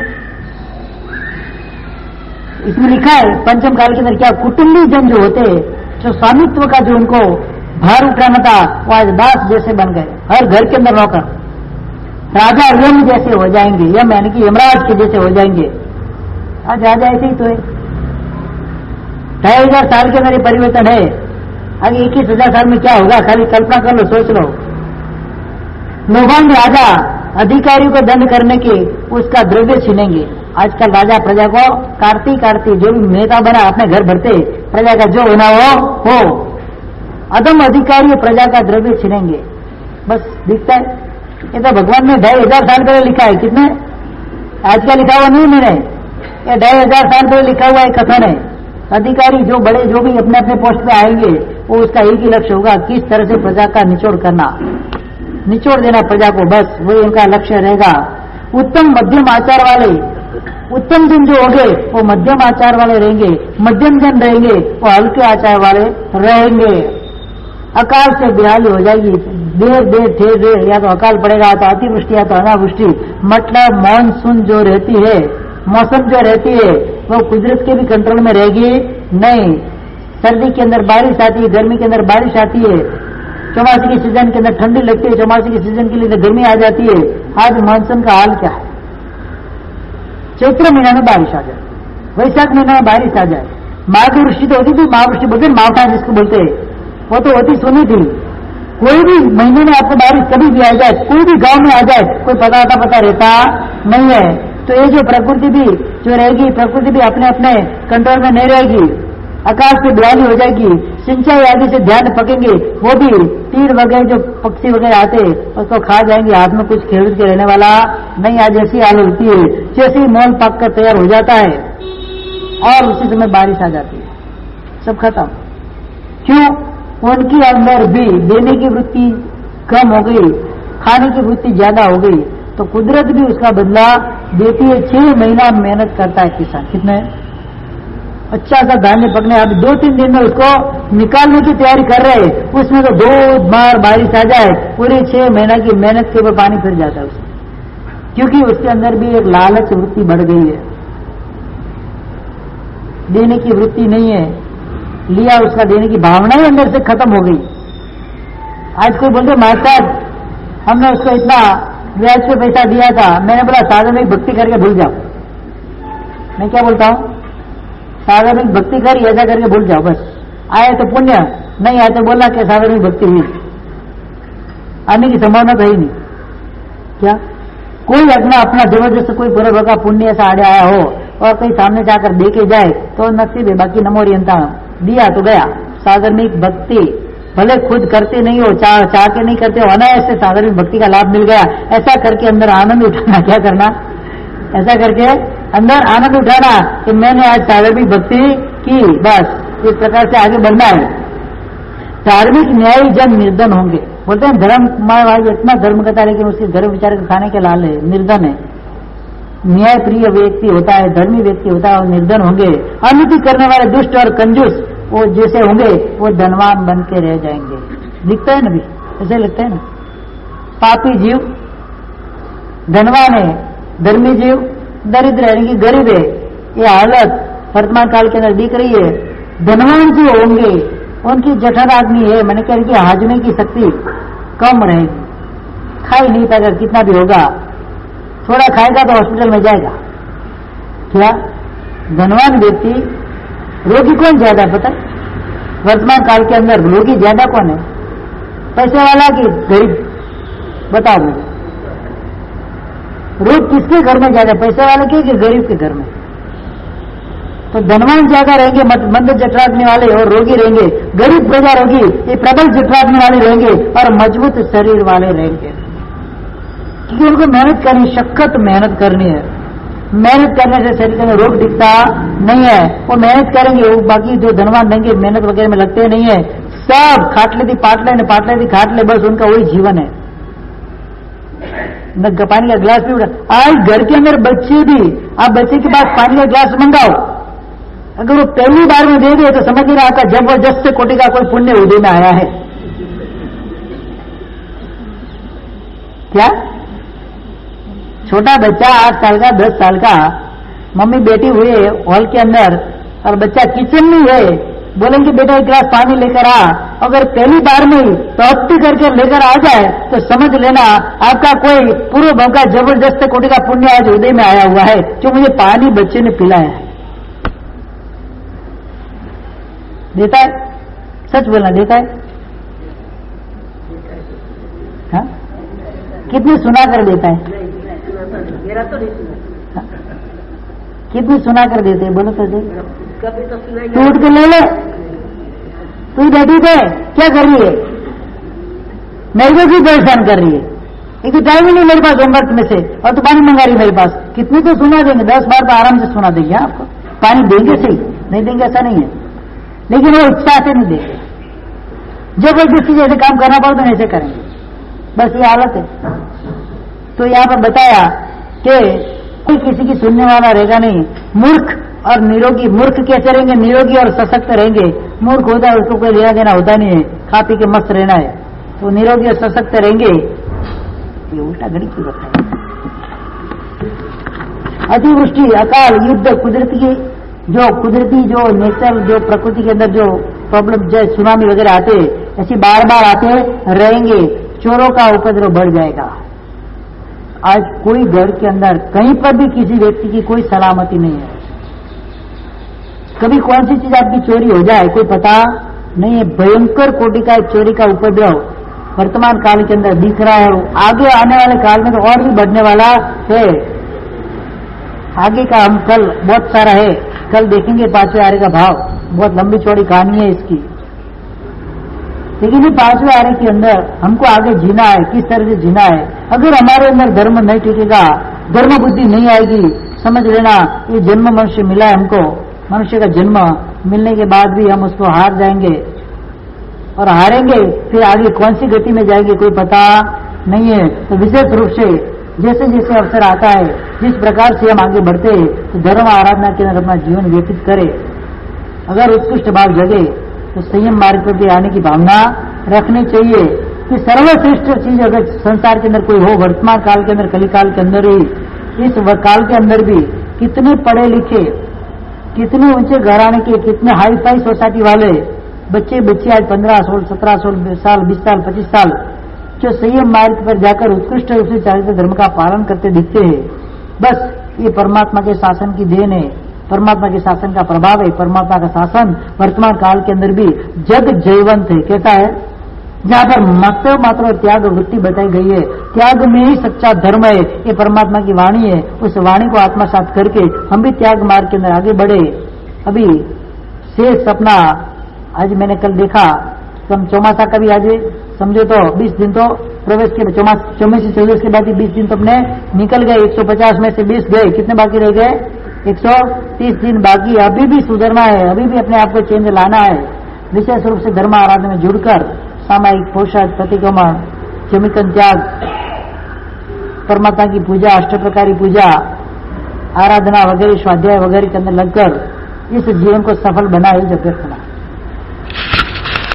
इसमें लिखा है पंचम काल के अंदर क्या, कुटुंबी जन जो होते, जो स्वामित्व का जो उनको भार उठाना था, वो आज दास जैसे बन गए। हर घर के अंदर नौकर, राजा यम जैसे हो जाएंगे, यम यानी कि यमराज के जैसे हो जाएंगे। आज राजा ऐसे ही तो है। 2,500 साल के अंदर ये परिवर्तन है। आगे 21,000 साल में क्या होगा, खाली कल्पना कर लो, सोच लो। लोभान राजा अधिकारियों को दंड करने के उसका द्रव्य छीनेंगे। आजकल राजा प्रजा को काटती काटती, जो भी नेता बना अपने घर भरते, प्रजा का जो होना हो। अदम अधिकारी प्रजा का द्रव्य छीनेंगे, बस दिखता है। ये तो भगवान ने 2,500 साल पहले लिखा है। कितने, आज का लिखा हुआ नहीं मैंने, ये 2,500 साल पहले लिखा हुआ एक कथन है। अधिकारी जो बड़े जो भी अपने अपने पोस्ट पे आएंगे, वो उसका एक ही लक्ष्य होगा, किस तरह से प्रजा का निचोड़ करना, निचोड़ देना प्रजा को, बस वही उनका लक्ष्य रहेगा। उत्तम मध्यम आचार वाले, उत्तम जन जो होंगे वो मध्यम आचार वाले रहेंगे, मध्यम जन रहेंगे वो हल्के आचार वाले रहेंगे। अकाल से बेहाली हो जाएगी, देर देर ठेर देर, या तो अकाल पड़ेगा, तो अतिवृष्टि या तो अनावृष्टि। मतलब मानसून जो रहती है, मौसम जो रहती है, वो कुदरत के भी कंट्रोल में रहेगी नहीं। सर्दी के अंदर बारिश आती है, गर्मी के अंदर बारिश आती है, चौमासी के सीजन के अंदर ठंडी लगती है, चौमासी के सीजन के लिए गर्मी आ जाती है। आज मानसून का हाल क्या है, चैत्र महीना में बारिश आ जाए, वैशाख महीना में बारिश आ जाए। माघ वृष्टि तो होती थी, महावृष्टि बोलते, मावठा जिसको बोलते हैं, वो तो होती सुनी थी। कोई भी महीने में आपको बारिश कभी भी आ जाए, कोई भी गांव में आ जाए, कोई पता रहता नहीं है। तो ये जो प्रकृति भी जो रहेगी, प्रकृति भी अपने अपने कंट्रोल में नहीं रहेगी, आकाश पे बेहाली हो जाएगी, सिंचाई आदि से ध्यान पकेंगे, वो भी तीड़ वगैरह जो पक्षी वगैरह आते उसको खा जाएंगे, हाथ में कुछ खेल के रहने वाला नहीं। आज ऐसी हालत होती है, जैसे ही मोल पक कर तैयार हो जाता है और उसी समय बारिश आ जाती है, सब खत्म। क्यों, उनकी अंदर भी देने की वृत्ति कम हो गई, खाने की वृत्ति ज्यादा हो गई, तो कुदरत भी उसका बदला देती है। 6 महीना मेहनत करता है किसान, कितने अच्छा सा धान्य पकने, अब 2-3 दिन में उसको निकालने की तैयारी कर रहे हैं, उसमें तो 2 बार बारिश आ जाए, पूरी 6 महीना की मेहनत के ऊपर पानी फिर जाता है उसमें, क्योंकि उसके अंदर भी एक लालच वृत्ति बढ़ गई है, देने की वृत्ति नहीं है, लिया उसका देने की भावना ही अंदर से खत्म हो गई। आज कोई बोलते मास्टर हमने उसको इतना ब्याज पे पैसा दिया था, मैंने बोला साधनिक भक्ति करके भूल जाओ। मैं क्या बोलता हूं, साधनिक भक्ति करी ऐसा करके भूल जाओ, बस आए तो पुण्य, नहीं आए तो बोला कि साधनिक भक्ति हुई, आने की संभावना तो ही नहीं। क्या कोई अपना जबरदस्त कोई पूर्व का पुण्य ऐसा आड़े आया हो और कहीं सामने जाकर दे के जाए तो नसीब है, बाकी नमोरियंता दिया तो गया। साधनिक भक्ति भले खुद करते नहीं हो, चाह के नहीं करते हो, अनायास से साधनिक भक्ति का लाभ मिल गया, ऐसा करके अंदर आनंद उठाना। क्या करना, ऐसा करके अंदर आनंद उठाना कि मैंने आज साधनिक भक्ति की, बस इस प्रकार से आगे बढ़ना है। धार्मिक न्यायी जन निर्धन होंगे, बोलते हैं धर्म भाई इतना धर्म करता है लेकिन उसके धर्म विचार खाने के लाल है, निर्धन है। न्याय प्रिय व्यक्ति होता है, धर्मी व्यक्ति होता है और निर्धन होंगे। अनूति करने वाले दुष्ट और कंजूस वो जैसे होंगे वो धनवान बन के रह जाएंगे। लिखता है ना भी, ऐसे लिखते हैं ना। पापी जीव धनवान है, धर्मी जीव दरिद्र यानी कि गरीब है। ये हालत वर्तमान काल के अंदर दिख रही है। धनवान जो होंगे उनकी जठराग्नि है, मैंने कह रही हाजमे की शक्ति कम रहेगी, खा ही नहीं पाएगा, कितना भी होगा थोड़ा खाएगा तो हॉस्पिटल में जाएगा। क्या धनवान व्यक्ति, रोगी कौन ज्यादा है पता है वर्तमान काल के अंदर? रोगी ज्यादा कौन है, पैसे वाला कि गरीब? बताओ मुझे, रोग किसके घर में ज्यादा, पैसे वाले के कि गरीब के घर में? तो धनवान ज्यादा रहेंगे, मंद जठराग्नि वाले, और रोगी रहेंगे गरीब प्रजा रोगी, ये प्रबल जठराग्नि वाले रहेंगे और मजबूत शरीर वाले रहेंगे। क्योंकि उनको मेहनत करनी, सख्त मेहनत करनी है। मेहनत करने से शरीर के अंदर रोग दिखता नहीं है, वो मेहनत करेंगे। वो बाकी जो धनवान रहेंगे मेहनत वगैरह में लगते नहीं है, सब खाट लेती पाट ले खाट ले, बस उनका वही जीवन है। न पानी का गिलास भी उड़ा। आज घर के अंदर बच्चे भी, आप बच्चे के पास पानी का गिलास मंगाओ, अगर वो पहली बार में दे दे तो समझ नहीं आपका जबरदस्त कोटि का कोई पुण्य उदय में आया है। क्या छोटा बच्चा 8 साल का 10 साल का, मम्मी बैठी हुई है हॉल के अंदर और बच्चा किचन में है, बोलेंगे बेटा एक गिलास पानी लेकर आ, अगर पहली बार में ही तौत्ती करके लेकर आ जाए तो समझ लेना आपका कोई पूर्व भाव का जबरदस्त कोटि का पुण्य आज उदय में आया हुआ है, जो मुझे पानी बच्चे ने पिलाया है। देता है, सच बोलना देता है? हाँ? कितनी सुना कर देता है? मेरा तो नहीं सुना। हाँ? कितनी सुना कर देते हैं बोलो तो दे। कभी तो सुना ही तू उठ के ले ले, तू बैठी थे क्या कर रही है? मेरे को भी परेशान कर रही है, एक टाइम ही नहीं मेरे पास होमवर्क में से, और तू पानी मंगा रही मेरे पास। कितनी तो सुना देंगे, 10 बार तो आराम से सुना देंगे आपको। पानी देंगे सही, नहीं देंगे ऐसा नहीं है, लेकिन वो इच्छा से नहीं देंगे। जबरदस्ती जैसे काम करना पड़ता है ऐसे करेंगे, बस ये हालत है। तो यहाँ पर बताया कि कोई किसी की सुनने वाला रहेगा नहीं। मूर्ख और निरोगी, मूर्ख कैसे रहेंगे? निरोगी और सशक्त रहेंगे। मूर्ख होता है उसको कोई लेना देना होता नहीं है, खा पी के मस्त रहना है, तो निरोगी और सशक्त रहेंगे। ये उल्टा घड़ी क्यों रखा है? अतिवृष्टि, अकाल, युद्ध, कुदरती जो नेचर, जो प्रकृति के अंदर जो प्रॉब्लम, जैसे सुनामी वगैरह आते, ऐसी बार बार आते रहेंगे। चोरों का उपद्रव बढ़ जाएगा। आज कोई घर के अंदर कहीं पर भी किसी व्यक्ति की कोई सलामती नहीं है। कभी कौन सी चीज आपकी चोरी हो जाए कोई पता नहीं है। भयंकर कोटि का चोरी का उपद्रव वर्तमान काल के अंदर दिख रहा है। आगे आने वाले काल में तो और भी बढ़ने वाला है। आगे का हम कल बहुत सारा है, कल देखेंगे 5वें आरे का भाव, बहुत लंबी चौड़ी कहानी है इसकी। लेकिन ये 5वें आरे के अंदर हमको आगे जीना है, किस तरह से जीना है। अगर हमारे अंदर धर्म नहीं टिकेगा, धर्म बुद्धि नहीं आएगी, समझ लेना ये जन्म मनुष्य मिला है हमको, मनुष्य का जन्म मिलने के बाद भी हम उसको हार जाएंगे और हारेंगे, फिर आगे कौन सी गति में जाएंगे कोई पता नहीं है। तो विशेष रूप से जैसे जैसे अवसर आता है, जिस प्रकार से हम आगे बढ़ते हैं, तो धर्म आराधना के अंदर अपना जीवन व्यतीत करें। अगर उत्कृष्ट भाव जगे तो संयम मार्ग पर भी आने की भावना रखनी चाहिए कि सर्वश्रेष्ठ चीज अगर संसार के अंदर कोई हो, वर्तमान काल के अंदर, कली काल के अंदर ही, इस काल के अंदर भी कितने पढ़े लिखे, कितने ऊंचे घराने के, कितने हाई फाई सोसाइटी वाले बच्चे आज 15, 16, 17, 16 साल, 20 साल, 25 साल जो संयम मार्ग पर जाकर उत्कृष्ट रूप से चारित्र धर्म का पालन करते दिखते हैं, बस ये परमात्मा के शासन की देन है, परमात्मा के शासन का प्रभाव है। परमात्मा का शासन वर्तमान काल के अंदर भी जग जयवंत है। कैसा है? जहां पर मात्र और त्याग वृत्ति बताई गई है, त्याग में ही सच्चा धर्म है, ये परमात्मा की वाणी है। उस वाणी को आत्मसात करके हम भी त्याग मार्ग के अंदर आगे बढ़े। अभी शेष अपना आज मैंने कल देखा, कम चौमासा का भी आज समझो तो 20 दिन तो प्रवेश के 24 के बाद 20 दिन तो अपने निकल गए। 150 में से 20 गए, कितने बाकी रह गए? 130 दिन बाकी। अभी भी सुधरना है, अभी भी अपने आप को चेंज लाना है। विशेष रूप से धर्म आराधना में जुड़कर सामायिक पोषक, प्रतिक्रमण, जमीकन त्याग, परमात्मा की पूजा, अष्ट प्रकारी पूजा, आराधना वगैरह, स्वाध्याय वगैरह के अंदर लगकर इस जीवन को सफल बनाए जब